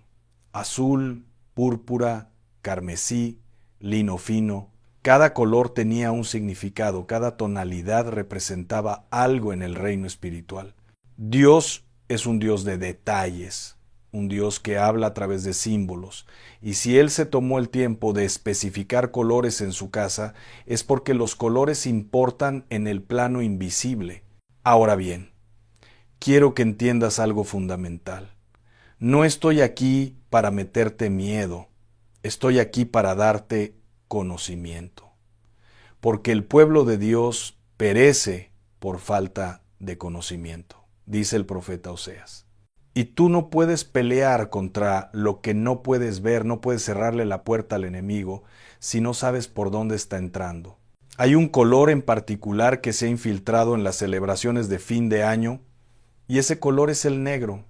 azul, púrpura, carmesí, lino fino. Cada color tenía un significado, cada tonalidad representaba algo en el reino espiritual. Dios es un Dios de detalles, un Dios que habla a través de símbolos, y si Él se tomó el tiempo de especificar colores en su casa, es porque los colores importan en el plano invisible. Ahora bien, quiero que entiendas algo fundamental. No estoy aquí para meterte miedo, estoy aquí para darte conocimiento, porque el pueblo de Dios perece por falta de conocimiento, dice el profeta Oseas. Y tú no puedes pelear contra lo que no puedes ver, no puedes cerrarle la puerta al enemigo si no sabes por dónde está entrando. Hay un color en particular que se ha infiltrado en las celebraciones de fin de año, y ese color es el negro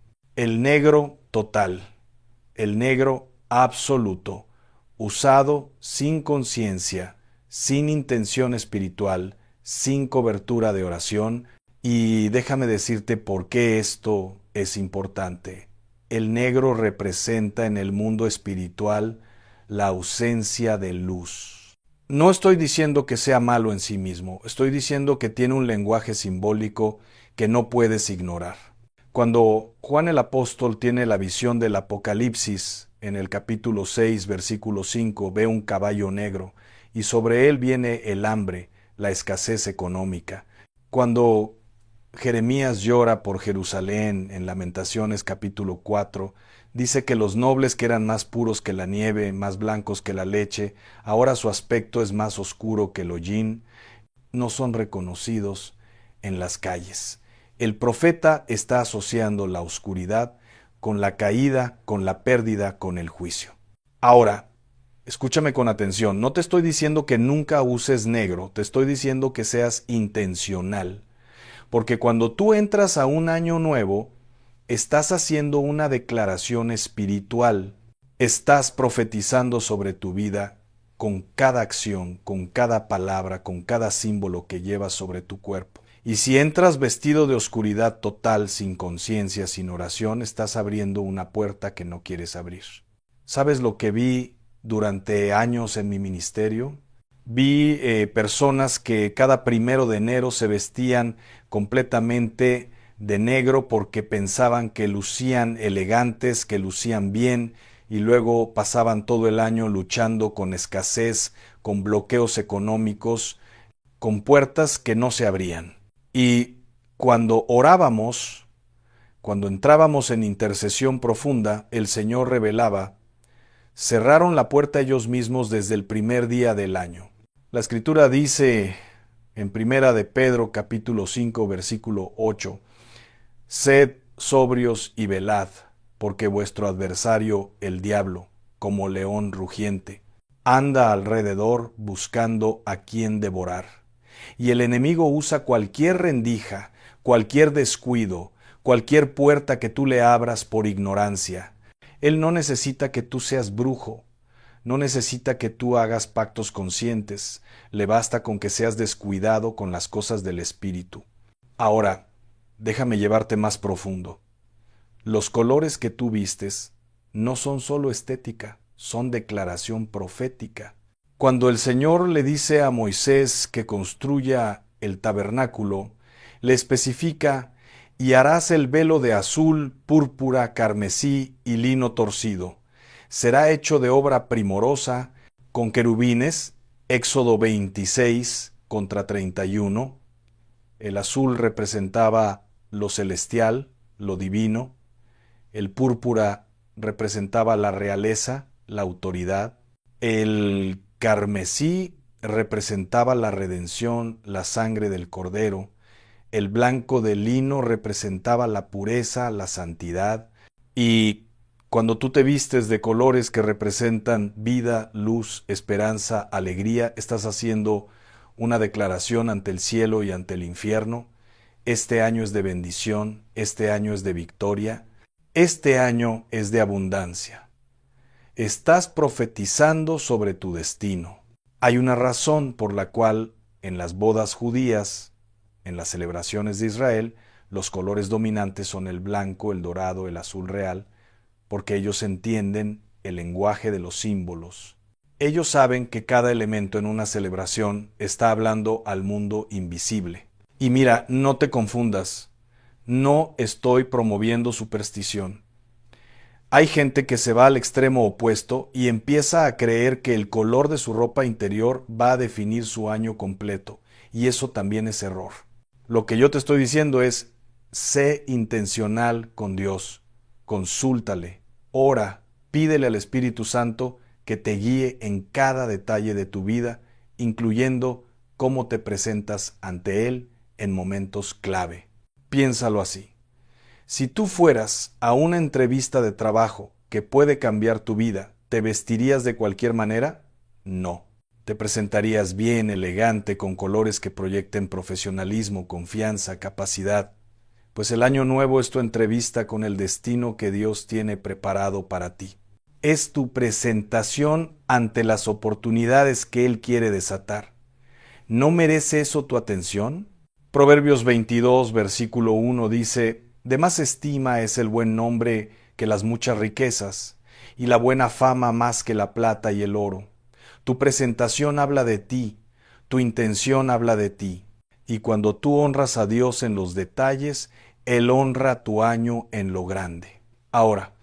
total, el negro absoluto, usado sin conciencia, sin intención espiritual, sin cobertura de oración. Y déjame decirte por qué esto es importante. El negro representa en el mundo espiritual la ausencia de luz. No estoy diciendo que sea malo en sí mismo, estoy diciendo que tiene un lenguaje simbólico que no puedes ignorar. Cuando Juan el apóstol tiene la visión del Apocalipsis, en el capítulo 6, versículo 5, ve un caballo negro, y sobre él viene el hambre, la escasez económica. Cuando Jeremías llora por Jerusalén en Lamentaciones capítulo 4, dice que los nobles, que eran más puros que la nieve, más blancos que la leche, ahora su aspecto es más oscuro que el hollín, no son reconocidos en las calles. El profeta está asociando la oscuridad con la caída, con la pérdida, con el juicio. Ahora, escúchame con atención, no te estoy diciendo que nunca uses negro, te estoy diciendo que seas intencional. Porque cuando tú entras a un año nuevo, estás haciendo una declaración espiritual. Estás profetizando sobre tu vida con cada acción, con cada palabra, con cada símbolo que llevas sobre tu cuerpo. Y si entras vestido de oscuridad total, sin conciencia, sin oración, estás abriendo una puerta que no quieres abrir. ¿Sabes lo que vi durante años en mi ministerio? Vi personas que cada 1 de enero se vestían completamente de negro porque pensaban que lucían elegantes, que lucían bien, y luego pasaban todo el año luchando con escasez, con bloqueos económicos, con puertas que no se abrían. Y cuando orábamos, cuando entrábamos en intercesión profunda, el Señor revelaba: cerraron la puerta ellos mismos desde el primer día del año. La Escritura dice en Primera de Pedro capítulo 5 versículo 8: sed sobrios y velad, porque vuestro adversario, el diablo, como león rugiente, anda alrededor buscando a quien devorar. Y el enemigo usa cualquier rendija, cualquier descuido, cualquier puerta que tú le abras por ignorancia. Él no necesita que tú seas brujo, no necesita que tú hagas pactos conscientes, le basta con que seas descuidado con las cosas del Espíritu. Ahora, déjame llevarte más profundo. Los colores que tú vistes no son solo estética, son declaración profética. Cuando el Señor le dice a Moisés que construya el tabernáculo, le especifica: y harás el velo de azul, púrpura, carmesí y lino torcido. Será hecho de obra primorosa, con querubines, Éxodo 26 contra 31. El azul representaba lo celestial, lo divino. El púrpura representaba la realeza, la autoridad. El carmesí representaba la redención, la sangre del Cordero. El blanco del lino representaba la pureza, la santidad. Y cuando tú te vistes de colores que representan vida, luz, esperanza, alegría, estás haciendo una declaración ante el cielo y ante el infierno. Este año es de bendición, este año es de victoria, este año es de abundancia. Estás profetizando sobre tu destino. Hay una razón por la cual en las bodas judías, en las celebraciones de Israel, los colores dominantes son el blanco, el dorado, el azul real, porque ellos entienden el lenguaje de los símbolos. Ellos saben que cada elemento en una celebración está hablando al mundo invisible. Y mira, no te confundas, no estoy promoviendo superstición. Hay gente que se va al extremo opuesto y empieza a creer que el color de su ropa interior va a definir su año completo, y eso también es error. Lo que yo te estoy diciendo es: sé intencional con Dios, consúltale, ora, pídele al Espíritu Santo que te guíe en cada detalle de tu vida, incluyendo cómo te presentas ante Él en momentos clave. Piénsalo así. Si tú fueras a una entrevista de trabajo que puede cambiar tu vida, ¿te vestirías de cualquier manera? No. Te presentarías bien, elegante, con colores que proyecten profesionalismo, confianza, capacidad. Pues el año nuevo es tu entrevista con el destino que Dios tiene preparado para ti. Es tu presentación ante las oportunidades que Él quiere desatar. ¿No merece eso tu atención? Proverbios 22, versículo 1 dice: de más estima es el buen nombre que las muchas riquezas, y la buena fama más que la plata y el oro. Tu presentación habla de ti, tu intención habla de ti, y cuando tú honras a Dios en los detalles, Él honra tu año en lo grande. Ahora,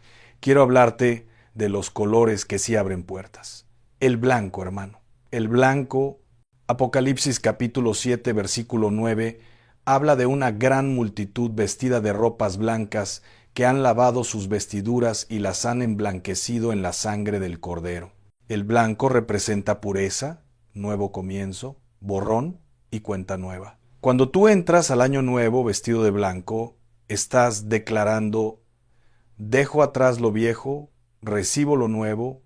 quiero hablarte de los colores que sí abren puertas. El blanco, hermano. El blanco, Apocalipsis capítulo 7, versículo 9, habla de una gran multitud vestida de ropas blancas que han lavado sus vestiduras y las han emblanquecido en la sangre del Cordero. El blanco representa pureza, nuevo comienzo, borrón y cuenta nueva. Cuando tú entras al año nuevo vestido de blanco, estás declarando: dejo atrás lo viejo, recibo lo nuevo,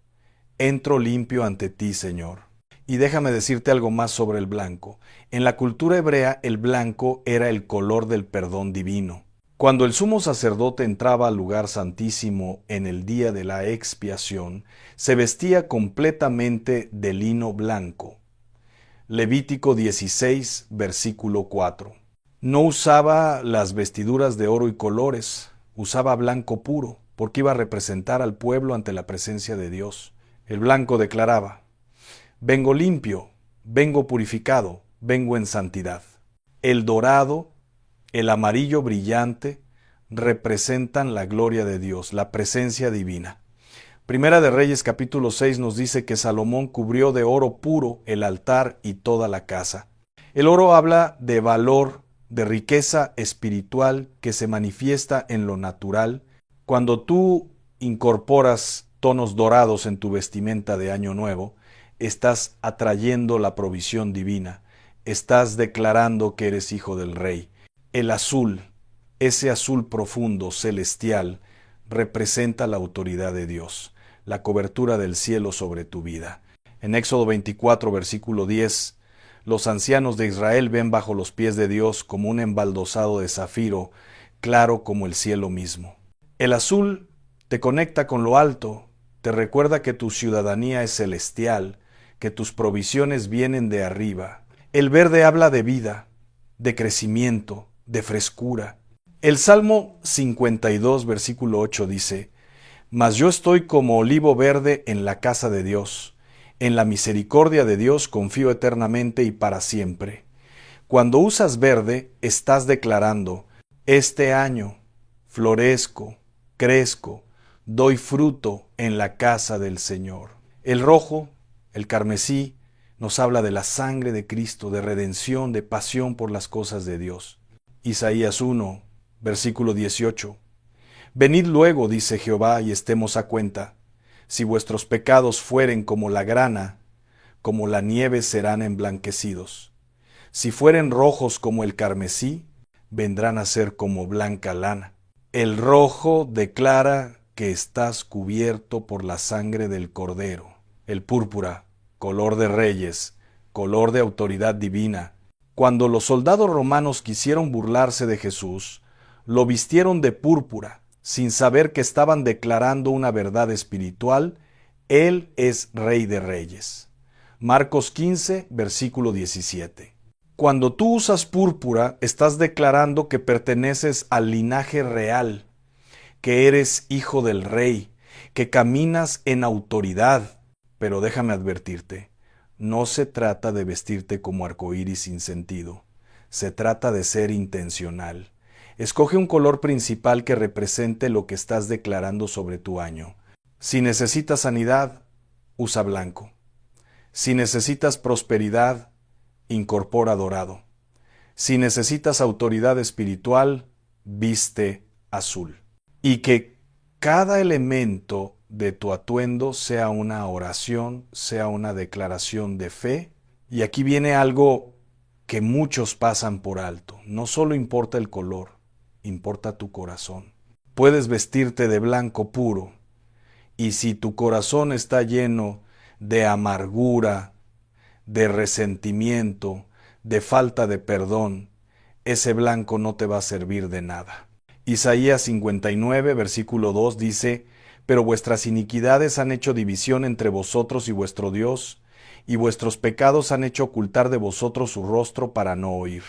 entro limpio ante ti, Señor. Y déjame decirte algo más sobre el blanco. En la cultura hebrea, el blanco era el color del perdón divino. Cuando el sumo sacerdote entraba al lugar santísimo en el día de la expiación, se vestía completamente de lino blanco. Levítico 16, versículo 4. No usaba las vestiduras de oro y colores, usaba blanco puro, porque iba a representar al pueblo ante la presencia de Dios. El blanco declaraba: vengo limpio, vengo purificado, vengo en santidad. El dorado, el amarillo brillante, representan la gloria de Dios, la presencia divina. Primera de Reyes capítulo 6 nos dice que Salomón cubrió de oro puro el altar y toda la casa. El oro habla de valor, de riqueza espiritual que se manifiesta en lo natural. Cuando tú incorporas tonos dorados en tu vestimenta de Año Nuevo, estás atrayendo la provisión divina, estás declarando que eres hijo del Rey. El azul, ese azul profundo, celestial, representa la autoridad de Dios, la cobertura del cielo sobre tu vida. En Éxodo 24, versículo 10, los ancianos de Israel ven bajo los pies de Dios como un embaldosado de zafiro, claro como el cielo mismo. El azul te conecta con lo alto, te recuerda que tu ciudadanía es celestial, que tus provisiones vienen de arriba. El verde habla de vida, de crecimiento, de frescura. El Salmo 52, versículo 8 dice: Mas yo estoy como olivo verde en la casa de Dios. En la misericordia de Dios confío eternamente y para siempre. Cuando usas verde, estás declarando: este año florezco, crezco, doy fruto en la casa del Señor. El rojo, el carmesí, nos habla de la sangre de Cristo, de redención, de pasión por las cosas de Dios. Isaías 1, versículo 18. Venid luego, dice Jehová, y estemos a cuenta. Si vuestros pecados fueren como la grana, como la nieve serán emblanquecidos. Si fueren rojos como el carmesí, vendrán a ser como blanca lana. El rojo declara que estás cubierto por la sangre del Cordero. El púrpura, color de reyes, color de autoridad divina. Cuando los soldados romanos quisieron burlarse de Jesús, lo vistieron de púrpura, sin saber que estaban declarando una verdad espiritual: Él es Rey de Reyes. Marcos 15, versículo 17. Cuando tú usas púrpura, estás declarando que perteneces al linaje real, que eres hijo del Rey, que caminas en autoridad. Pero déjame advertirte, no se trata de vestirte como arcoíris sin sentido. Se trata de ser intencional. Escoge un color principal que represente lo que estás declarando sobre tu año. Si necesitas sanidad, usa blanco. Si necesitas prosperidad, incorpora dorado. Si necesitas autoridad espiritual, viste azul. Y que cada elemento de tu atuendo sea una oración, sea una declaración de fe. Y aquí viene algo que muchos pasan por alto. No solo importa el color, importa tu corazón. Puedes vestirte de blanco puro, y si tu corazón está lleno de amargura, de resentimiento, de falta de perdón, ese blanco no te va a servir de nada. Isaías 59, versículo 2 dice: Pero vuestras iniquidades han hecho división entre vosotros y vuestro Dios, y vuestros pecados han hecho ocultar de vosotros su rostro para no oír.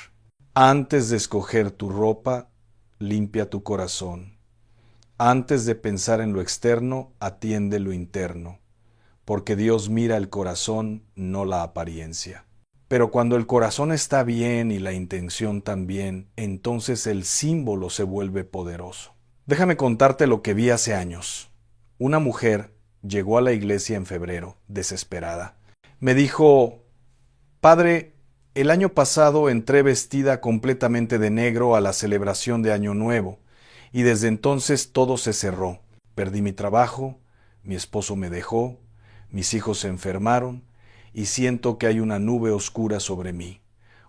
Antes de escoger tu ropa, limpia tu corazón. Antes de pensar en lo externo, atiende lo interno, porque Dios mira el corazón, no la apariencia. Pero cuando el corazón está bien y la intención también, entonces el símbolo se vuelve poderoso. Déjame contarte lo que vi hace años. Una mujer llegó a la iglesia en febrero, desesperada. Me dijo: Padre, el año pasado entré vestida completamente de negro a la celebración de Año Nuevo, y desde entonces todo se cerró. Perdí mi trabajo, mi esposo me dejó, mis hijos se enfermaron, y siento que hay una nube oscura sobre mí.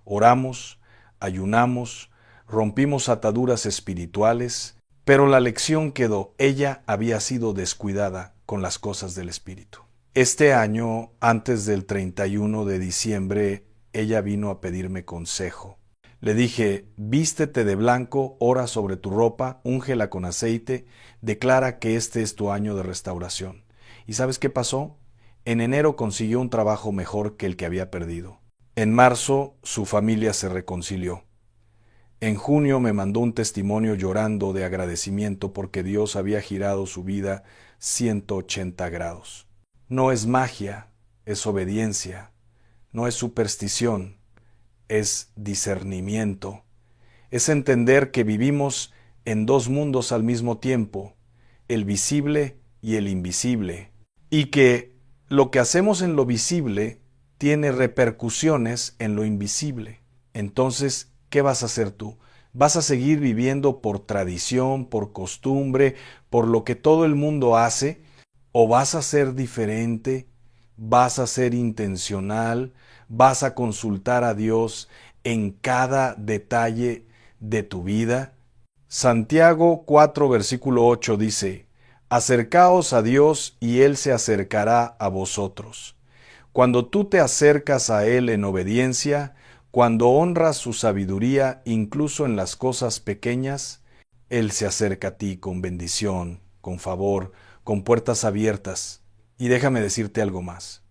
Oramos, ayunamos, rompimos ataduras espirituales, pero la lección quedó: ella había sido descuidada con las cosas del espíritu. Este año, antes del 31 de diciembre, ella vino a pedirme consejo. Le dije: vístete de blanco, ora sobre tu ropa, úngela con aceite, declara que este es tu año de restauración. ¿Y sabes qué pasó? En enero consiguió un trabajo mejor que el que había perdido. En marzo, su familia se reconcilió. En junio me mandó un testimonio llorando de agradecimiento porque Dios había girado su vida 180 grados. No es magia, es obediencia. No es superstición, es discernimiento. Es entender que vivimos en dos mundos al mismo tiempo, el visible y el invisible, y que lo que hacemos en lo visible tiene repercusiones en lo invisible. Entonces, ¿qué vas a hacer tú? ¿Vas a seguir viviendo por tradición, por costumbre, por lo que todo el mundo hace? ¿O vas a ser diferente? ¿Vas a ser intencional? ¿Vas a consultar a Dios en cada detalle de tu vida? Santiago 4, versículo 8 dice: Acercaos a Dios y Él se acercará a vosotros. Cuando tú te acercas a Él en obediencia, cuando honras su sabiduría incluso en las cosas pequeñas, Él se acerca a ti con bendición, con favor, con puertas abiertas. Y déjame decirte algo más.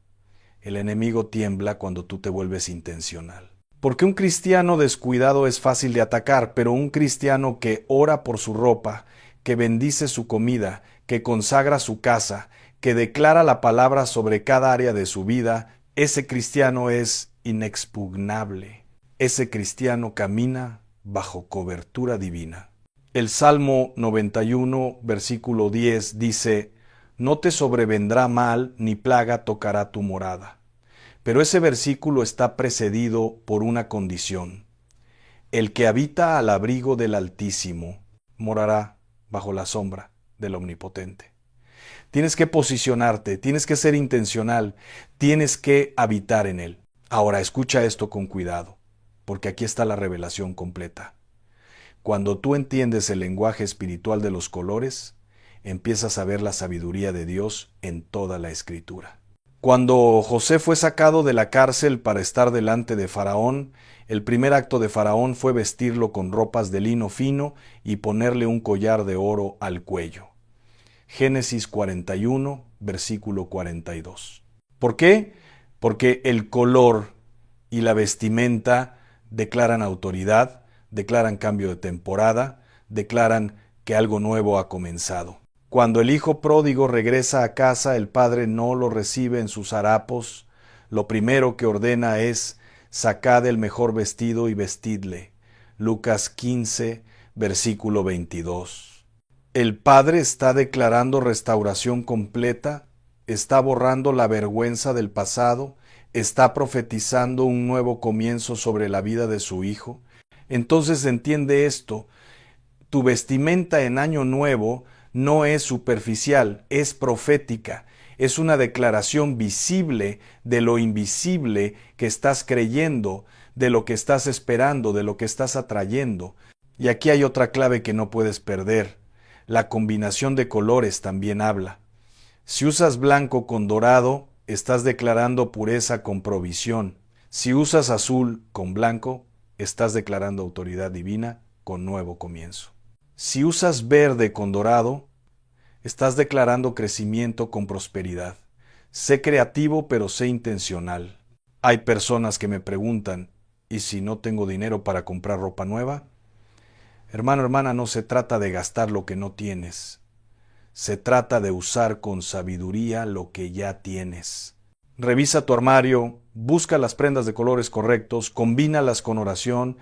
El enemigo tiembla cuando tú te vuelves intencional. Porque un cristiano descuidado es fácil de atacar, pero un cristiano que ora por su ropa, que bendice su comida, que consagra su casa, que declara la palabra sobre cada área de su vida, ese cristiano es inexpugnable. Ese cristiano camina bajo cobertura divina. El Salmo 91, versículo 10 dice: No te sobrevendrá mal ni plaga tocará tu morada. Pero ese versículo está precedido por una condición. El que habita al abrigo del Altísimo morará bajo la sombra del Omnipotente. Tienes que posicionarte, tienes que ser intencional, tienes que habitar en Él. Ahora escucha esto con cuidado, porque aquí está la revelación completa. Cuando tú entiendes el lenguaje espiritual de los colores, empiezas a ver la sabiduría de Dios en toda la Escritura. Cuando José fue sacado de la cárcel para estar delante de Faraón, el primer acto de Faraón fue vestirlo con ropas de lino fino y ponerle un collar de oro al cuello. Génesis 41, versículo 42. ¿Por qué? Porque el color y la vestimenta declaran autoridad, declaran cambio de temporada, declaran que algo nuevo ha comenzado. Cuando el hijo pródigo regresa a casa, el padre no lo recibe en sus harapos. Lo primero que ordena es: sacad el mejor vestido y vestidle. Lucas 15, versículo 22. El padre está declarando restauración completa, está borrando la vergüenza del pasado, está profetizando un nuevo comienzo sobre la vida de su hijo. Entonces entiende esto: tu vestimenta en año nuevo no es superficial, es profética, es una declaración visible de lo invisible que estás creyendo, de lo que estás esperando, de lo que estás atrayendo. Y aquí hay otra clave que no puedes perder: la combinación de colores también habla. Si usas blanco con dorado, estás declarando pureza con provisión. Si usas azul con blanco, estás declarando autoridad divina con nuevo comienzo. Si usas verde con dorado, estás declarando crecimiento con prosperidad. Sé creativo, pero sé intencional. Hay personas que me preguntan: ¿y si no tengo dinero para comprar ropa nueva? Hermano, hermana, no se trata de gastar lo que no tienes. Se trata de usar con sabiduría lo que ya tienes. Revisa tu armario, busca las prendas de colores correctos, combínalas con oración,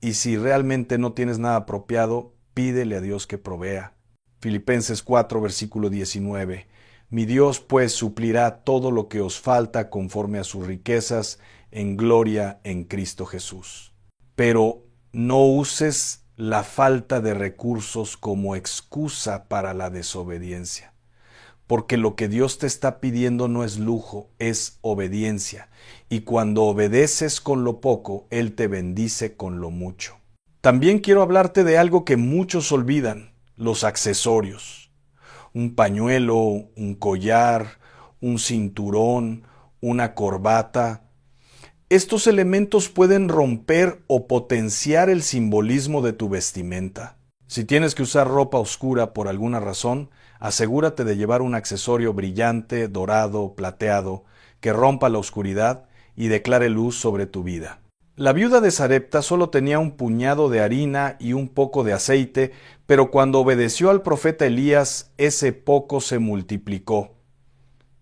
y si realmente no tienes nada apropiado, pídele a Dios que provea. Filipenses 4, versículo 19. Mi Dios pues suplirá todo lo que os falta conforme a sus riquezas en gloria en Cristo Jesús. Pero no uses la falta de recursos como excusa para la desobediencia. Porque lo que Dios te está pidiendo no es lujo, es obediencia. Y cuando obedeces con lo poco, Él te bendice con lo mucho. También quiero hablarte de algo que muchos olvidan: los accesorios. Un pañuelo, un collar, un cinturón, una corbata. Estos elementos pueden romper o potenciar el simbolismo de tu vestimenta. Si tienes que usar ropa oscura por alguna razón, asegúrate de llevar un accesorio brillante, dorado, plateado, que rompa la oscuridad y declare luz sobre tu vida. La viuda de Sarepta solo tenía un puñado de harina y un poco de aceite, pero cuando obedeció al profeta Elías, ese poco se multiplicó.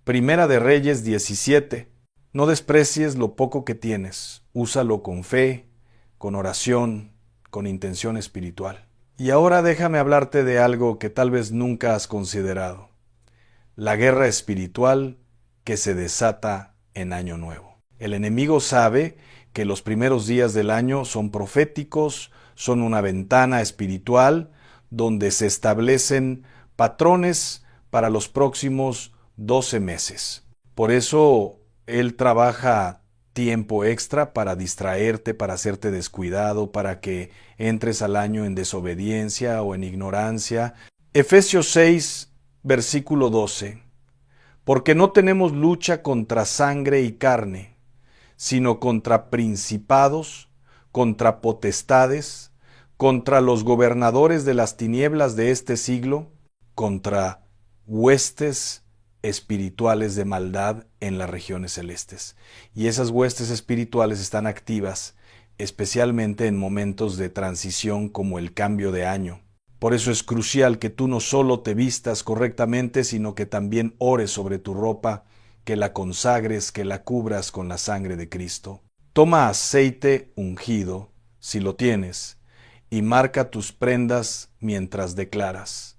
Primera de Reyes 17. No desprecies lo poco que tienes. Úsalo con fe, con oración, con intención espiritual. Y ahora déjame hablarte de algo que tal vez nunca has considerado. la guerra espiritual que se desata en Año Nuevo. El enemigo sabe que los primeros días del año son proféticos, son una ventana espiritual donde se establecen patrones para los próximos 12 meses. Por eso él trabaja tiempo extra para distraerte, para hacerte descuidado, para que entres al año en desobediencia o en ignorancia. Efesios 6, versículo 12. Porque no tenemos lucha contra sangre y carne, sino contra principados, contra potestades, contra los gobernadores de las tinieblas de este siglo, contra huestes espirituales de maldad en las regiones celestes. Y esas huestes espirituales están activas, especialmente en momentos de transición como el cambio de año. Por eso es crucial que tú no solo te vistas correctamente, sino que también ores sobre tu ropa, que la consagres, que la cubras con la sangre de Cristo. Toma aceite ungido, si lo tienes, y marca tus prendas mientras declaras: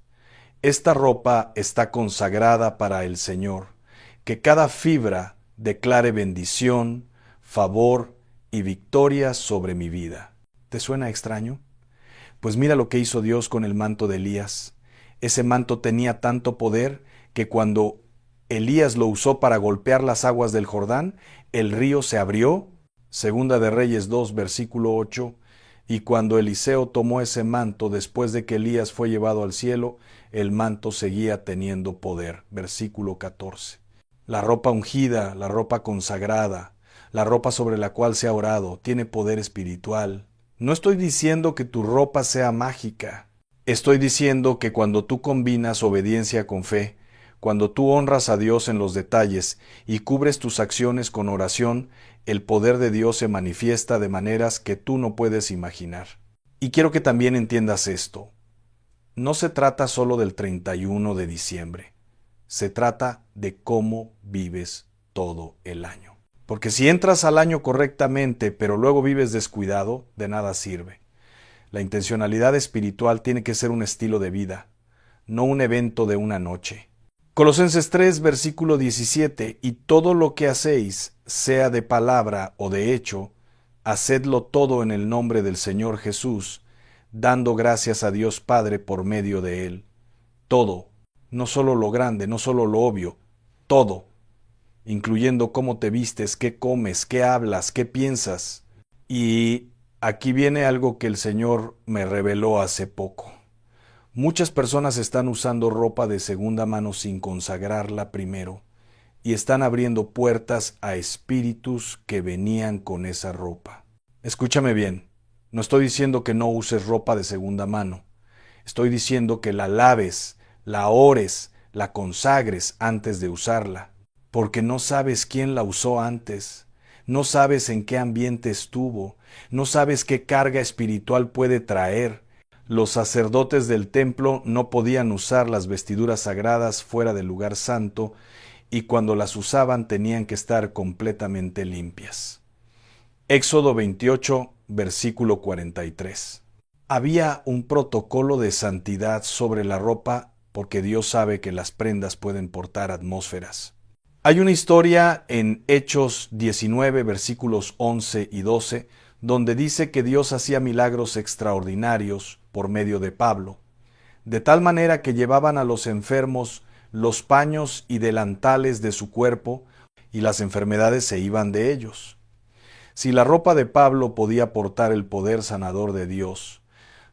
esta ropa está consagrada para el Señor, que cada fibra declare bendición, favor y victoria sobre mi vida. ¿Te suena extraño? Pues mira lo que hizo Dios con el manto de Elías. Ese manto tenía tanto poder que cuando Elías lo usó para golpear las aguas del Jordán, el río se abrió, Segunda de Reyes 2, versículo 8, y cuando Eliseo tomó ese manto después de que Elías fue llevado al cielo, el manto seguía teniendo poder, versículo 14. La ropa ungida, la ropa consagrada, la ropa sobre la cual se ha orado, tiene poder espiritual. No estoy diciendo que tu ropa sea mágica. Estoy diciendo que cuando tú combinas obediencia con fe, cuando tú honras a Dios en los detalles y cubres tus acciones con oración, el poder de Dios se manifiesta de maneras que tú no puedes imaginar. Y quiero que también entiendas esto. No se trata solo del 31 de diciembre. Se trata de cómo vives todo el año. Porque si entras al año correctamente, pero luego vives descuidado, de nada sirve. La intencionalidad espiritual tiene que ser un estilo de vida, no un evento de una noche. Colosenses 3, versículo 17, y todo lo que hacéis, sea de palabra o de hecho, hacedlo todo en el nombre del Señor Jesús, dando gracias a Dios Padre por medio de Él. Todo, no solo lo grande, no solo lo obvio, todo, incluyendo cómo te vistes, qué comes, qué hablas, qué piensas. Y aquí viene algo que el Señor me reveló hace poco. Muchas personas están usando ropa de segunda mano sin consagrarla primero y están abriendo puertas a espíritus que venían con esa ropa. Escúchame bien, no estoy diciendo que no uses ropa de segunda mano. Estoy diciendo que la laves, la ores, la consagres antes de usarla, porque no sabes quién la usó antes, no sabes en qué ambiente estuvo, no sabes qué carga espiritual puede traer. Los sacerdotes del templo no podían usar las vestiduras sagradas fuera del lugar santo y cuando las usaban tenían que estar completamente limpias. Éxodo 28, versículo 43. Había un protocolo de santidad sobre la ropa porque Dios sabe que las prendas pueden portar atmósferas. Hay una historia en Hechos 19, versículos 11 y 12, donde dice que Dios hacía milagros extraordinarios por medio de Pablo, de tal manera que llevaban a los enfermos los paños y delantales de su cuerpo y las enfermedades se iban de ellos. Si la ropa de Pablo podía portar el poder sanador de Dios,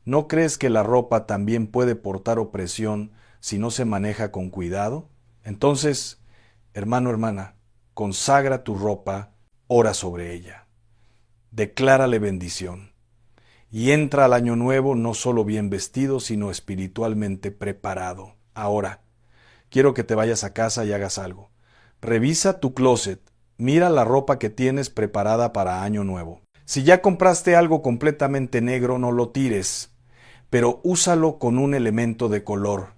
¿no crees que la ropa también puede portar opresión si no se maneja con cuidado? Entonces, hermano, hermana, consagra tu ropa, ora sobre ella, declárale bendición y entra al año nuevo no solo bien vestido, sino espiritualmente preparado. Ahora, quiero que te vayas a casa y hagas algo. Revisa tu closet, mira la ropa que tienes preparada para año nuevo. Si ya compraste algo completamente negro, no lo tires, pero úsalo con un elemento de color.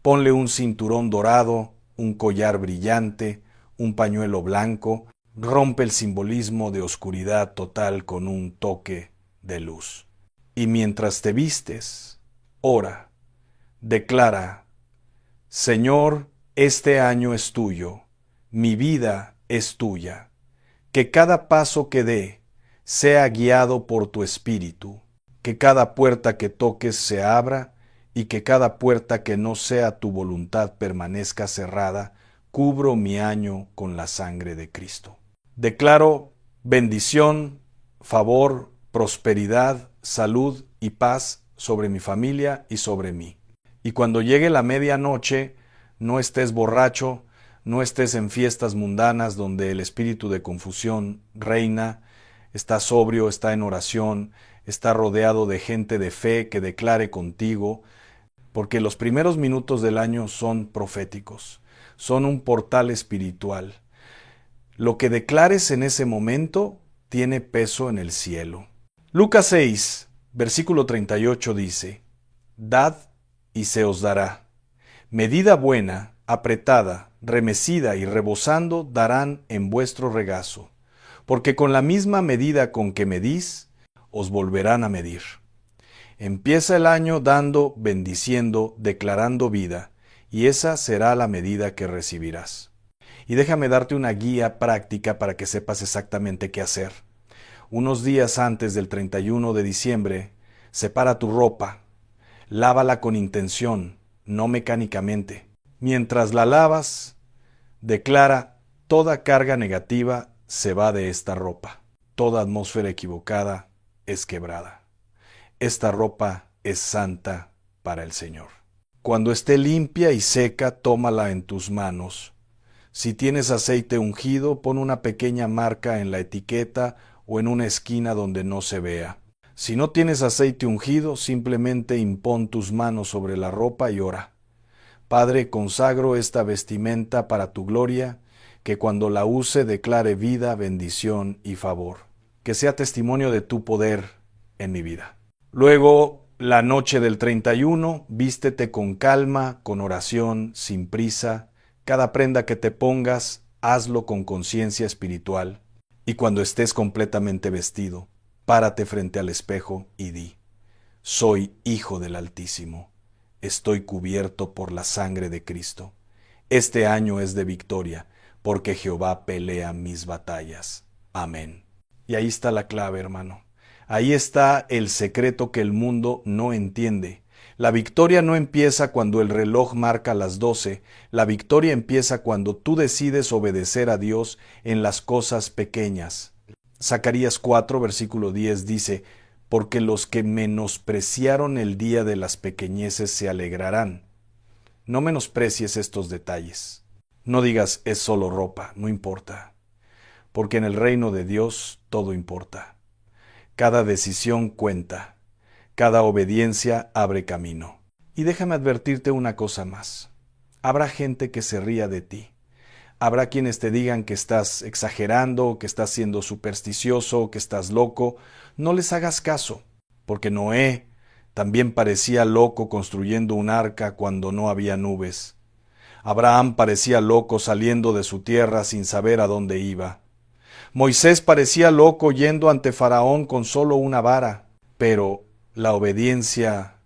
Ponle un cinturón dorado, un collar brillante, un pañuelo blanco. Rompe el simbolismo de oscuridad total con un toque de luz. Y mientras te vistes, ora, declara: Señor, Este año es tuyo, mi vida es tuya. Que cada paso que dé sea guiado por tu espíritu, que cada puerta que toques se abra y que cada puerta que no sea tu voluntad permanezca cerrada. Cubro mi año con la sangre de Cristo. Declaro bendición, favor, prosperidad, salud y paz sobre mi familia y sobre mí. Y cuando llegue la medianoche, no estés borracho, no estés en fiestas mundanas donde el espíritu de confusión reina, está sobrio, está en oración, está rodeado de gente de fe que declare contigo, porque los primeros minutos del año son proféticos, son un portal espiritual. Lo que declares en ese momento tiene peso en el cielo. Lucas 6, versículo 38 dice: Dad y se os dará. Medida buena, apretada, remecida y rebosando darán en vuestro regazo, porque con la misma medida con que medís, os volverán a medir. Empieza el año dando, bendiciendo, declarando vida, y esa será la medida que recibirás. Y déjame darte una guía práctica para que sepas exactamente qué hacer. Unos días antes del 31 de diciembre, separa tu ropa, lávala con intención, no mecánicamente. Mientras la lavas, declara: toda carga negativa se va de esta ropa. Toda atmósfera equivocada es quebrada. Esta ropa es santa para el Señor. Cuando esté limpia y seca, tómala en tus manos. Si tienes aceite ungido, pon una pequeña marca en la etiqueta o en una esquina donde no se vea. Si no tienes aceite ungido, simplemente impón tus manos sobre la ropa y ora: Padre, consagro esta vestimenta para tu gloria, que cuando la use declare vida, bendición y favor. Que sea testimonio de tu poder en mi vida. Luego, la noche del 31, vístete con calma, con oración, sin prisa. Cada prenda que te pongas, hazlo con conciencia espiritual. Y cuando estés completamente vestido, párate frente al espejo y di: soy hijo del Altísimo. Estoy cubierto por la sangre de Cristo. Este año es de victoria, porque Jehová pelea mis batallas. Amén. Y ahí está la clave, hermano. Ahí está el secreto que el mundo no entiende. La victoria no empieza cuando el reloj marca las 12. La victoria empieza cuando tú decides obedecer a Dios en las cosas pequeñas. Zacarías 4, versículo 10 dice: porque los que menospreciaron el día de las pequeñeces se alegrarán. No menosprecies estos detalles. No digas: es solo ropa, no importa. Porque en el reino de Dios todo importa. Cada decisión cuenta. Cada obediencia abre camino. Y déjame advertirte una cosa más. Habrá gente que se ría de ti. Habrá quienes te digan que estás exagerando, que estás siendo supersticioso, que estás loco. No les hagas caso, porque Noé también parecía loco construyendo un arca cuando no había nubes. Abraham parecía loco saliendo de su tierra sin saber a dónde iba. Moisés parecía loco yendo ante Faraón con solo una vara, pero la obediencia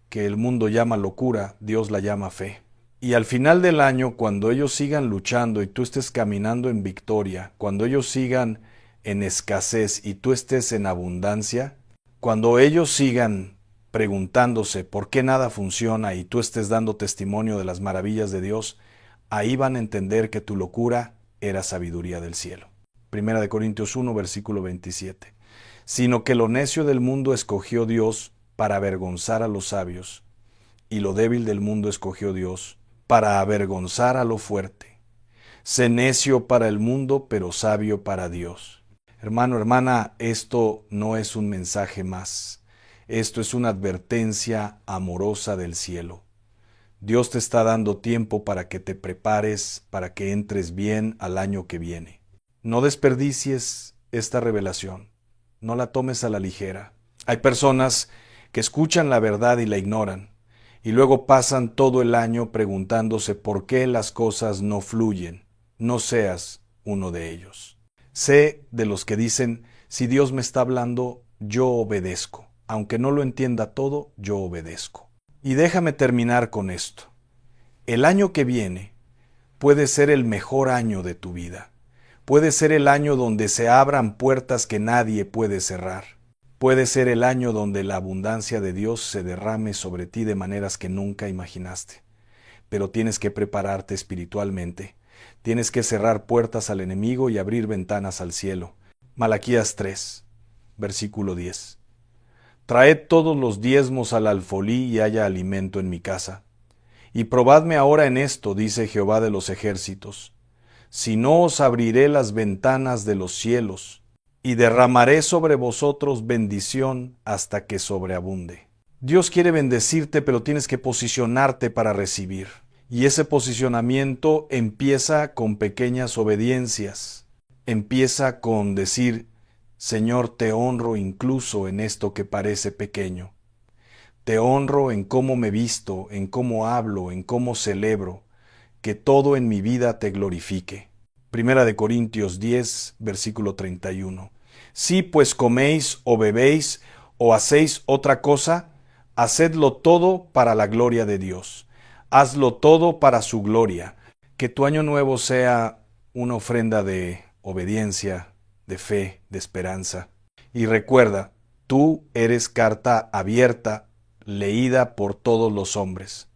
que el mundo llama locura, Dios la llama fe. Y al final del año, cuando ellos sigan luchando y tú estés caminando en victoria, cuando ellos sigan en escasez y tú estés en abundancia, cuando ellos sigan preguntándose por qué nada funciona y tú estés dando testimonio de las maravillas de Dios, ahí van a entender que tu locura era sabiduría del cielo. 1 Corintios 1, versículo 27. Sino que lo necio del mundo escogió Dios para avergonzar a los sabios, y lo débil del mundo escogió Dios para avergonzar a lo fuerte. Sé necio para el mundo, pero sabio para Dios. Hermano, hermana, esto no es un mensaje más. Esto es una advertencia amorosa del cielo. Dios te está dando tiempo para que te prepares, para que entres bien al año que viene. No desperdicies esta revelación. No la tomes a la ligera. Hay personas que escuchan la verdad y la ignoran, y luego pasan todo el año preguntándose por qué las cosas no fluyen. No seas uno de ellos. Sé de los que dicen: si Dios me está hablando, yo obedezco. Aunque no lo entienda todo, yo obedezco. Y déjame terminar con esto. El año que viene, puede ser el mejor año de tu vida. Puede ser el año donde se abran puertas que nadie puede cerrar. Puede ser el año donde la abundancia de Dios se derrame sobre ti de maneras que nunca imaginaste. Pero tienes que prepararte espiritualmente. Tienes que cerrar puertas al enemigo y abrir ventanas al cielo. Malaquías 3, versículo 10. Traed todos los diezmos al alfolí y haya alimento en mi casa. Y probadme ahora en esto, dice Jehová de los ejércitos, si no os abriré las ventanas de los cielos, y derramaré sobre vosotros bendición hasta que sobreabunde. Dios quiere bendecirte, pero tienes que posicionarte para recibir. Y ese posicionamiento empieza con pequeñas obediencias. Empieza con decir, Señor, te honro incluso en esto que parece pequeño. Te honro en cómo me visto, en cómo hablo, en cómo celebro, que todo en mi vida te glorifique. Primera de Corintios 10, versículo 31. Si pues coméis o bebéis o hacéis otra cosa, hacedlo todo para la gloria de Dios. Hazlo todo para su gloria. Que tu año nuevo sea una ofrenda de obediencia, de fe, de esperanza. Y recuerda, tú eres carta abierta, leída por todos los hombres.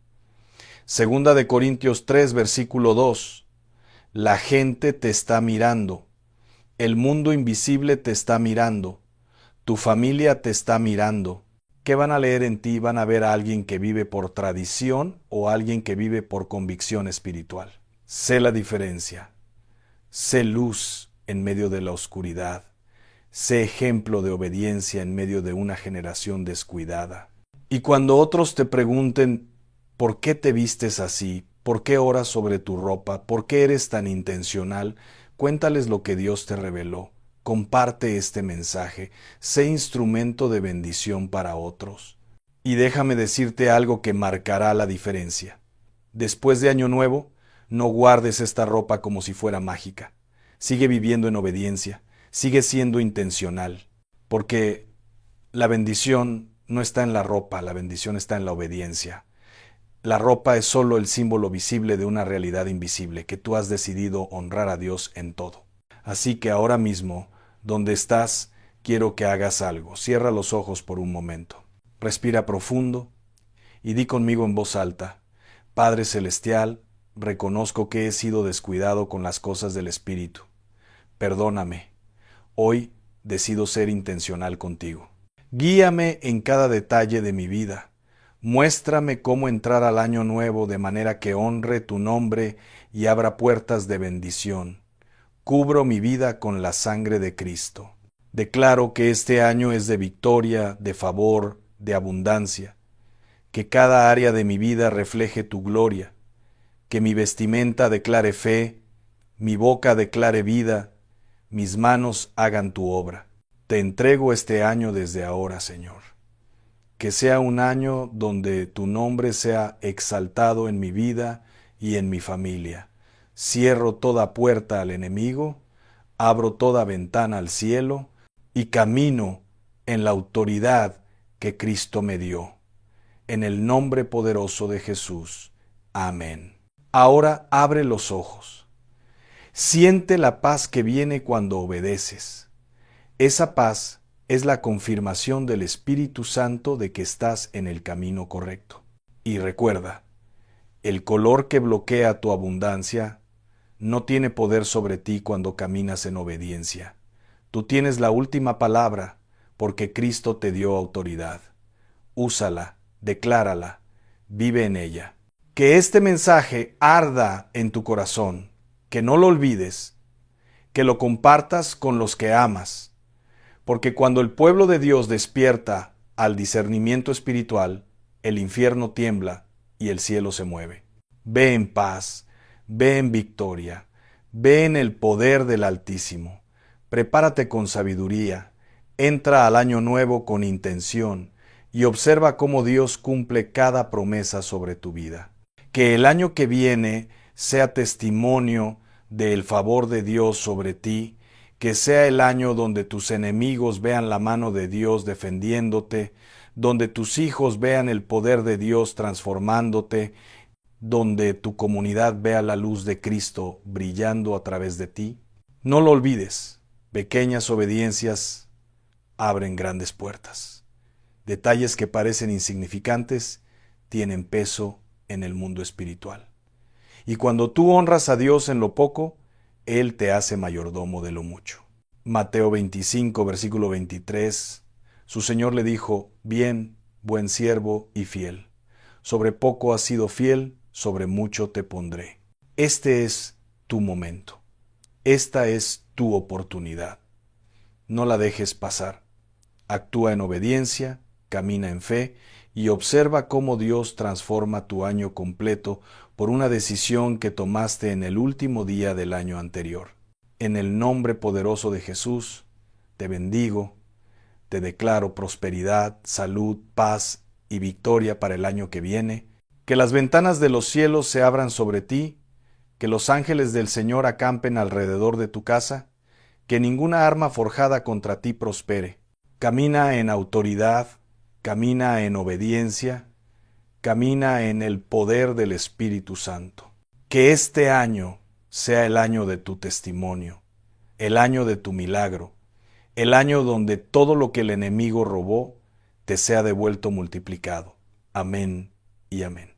Segunda de Corintios 3, versículo 2. La gente te está mirando. El mundo invisible te está mirando. Tu familia te está mirando. ¿Qué van a leer en ti? ¿Van a ver a alguien que vive por tradición o a alguien que vive por convicción espiritual? Sé la diferencia. Sé luz en medio de la oscuridad. Sé ejemplo de obediencia en medio de una generación descuidada. Y cuando otros te pregunten, ¿por qué te vistes así? ¿Por qué oras sobre tu ropa? ¿Por qué eres tan intencional? Cuéntales lo que Dios te reveló. Comparte este mensaje. Sé instrumento de bendición para otros. Y déjame decirte algo que marcará la diferencia. Después de Año Nuevo, no guardes esta ropa como si fuera mágica. Sigue viviendo en obediencia. Sigue siendo intencional. Porque la bendición no está en la ropa, la bendición está en la obediencia. La ropa es solo el símbolo visible de una realidad invisible, que tú has decidido honrar a Dios en todo. Así que ahora mismo, donde estás, quiero que hagas algo. Cierra los ojos por un momento. Respira profundo y di conmigo en voz alta, Padre Celestial, reconozco que he sido descuidado con las cosas del Espíritu. Perdóname. Hoy decido ser intencional contigo. Guíame en cada detalle de mi vida. Muéstrame cómo entrar al año nuevo de manera que honre tu nombre y abra puertas de bendición. Cubro mi vida con la sangre de Cristo. Declaro que este año es de victoria, de favor, de abundancia. Que cada área de mi vida refleje tu gloria. Que mi vestimenta declare fe, mi boca declare vida, mis manos hagan tu obra. Te entrego este año desde ahora, Señor. Que sea un año donde tu nombre sea exaltado en mi vida y en mi familia. Cierro toda puerta al enemigo, abro toda ventana al cielo y camino en la autoridad que Cristo me dio. En el nombre poderoso de Jesús. Amén. Ahora abre los ojos. Siente la paz que viene cuando obedeces. Esa paz es la confirmación del Espíritu Santo de que estás en el camino correcto. Y recuerda, el color que bloquea tu abundancia no tiene poder sobre ti cuando caminas en obediencia. Tú tienes la última palabra porque Cristo te dio autoridad. Úsala, declárala, vive en ella. Que este mensaje arda en tu corazón, que no lo olvides, que lo compartas con los que amas. Porque cuando el pueblo de Dios despierta al discernimiento espiritual, el infierno tiembla y el cielo se mueve. Ve en paz, ve en victoria, ve en el poder del Altísimo. Prepárate con sabiduría, entra al año nuevo con intención y observa cómo Dios cumple cada promesa sobre tu vida. Que el año que viene sea testimonio del favor de Dios sobre ti, que sea el año donde tus enemigos vean la mano de Dios defendiéndote, donde tus hijos vean el poder de Dios transformándote, donde tu comunidad vea la luz de Cristo brillando a través de ti. No lo olvides, pequeñas obediencias abren grandes puertas. Detalles que parecen insignificantes tienen peso en el mundo espiritual. Y cuando tú honras a Dios en lo poco, Él te hace mayordomo de lo mucho. Mateo 25, versículo 23, su Señor le dijo: bien, buen siervo y fiel. Sobre poco has sido fiel, sobre mucho te pondré. Este es tu momento. Esta es tu oportunidad. No la dejes pasar. Actúa en obediencia, camina en fe y observa cómo Dios transforma tu año completo por una decisión que tomaste en el último día del año anterior. En el nombre poderoso de Jesús, te bendigo, te declaro prosperidad, salud, paz y victoria para el año que viene. Que las ventanas de los cielos se abran sobre ti, que los ángeles del Señor acampen alrededor de tu casa, que ninguna arma forjada contra ti prospere. Camina en autoridad, camina en obediencia, camina en el poder del Espíritu Santo. Que este año sea el año de tu testimonio, el año de tu milagro, el año donde todo lo que el enemigo robó te sea devuelto multiplicado. Amén y amén.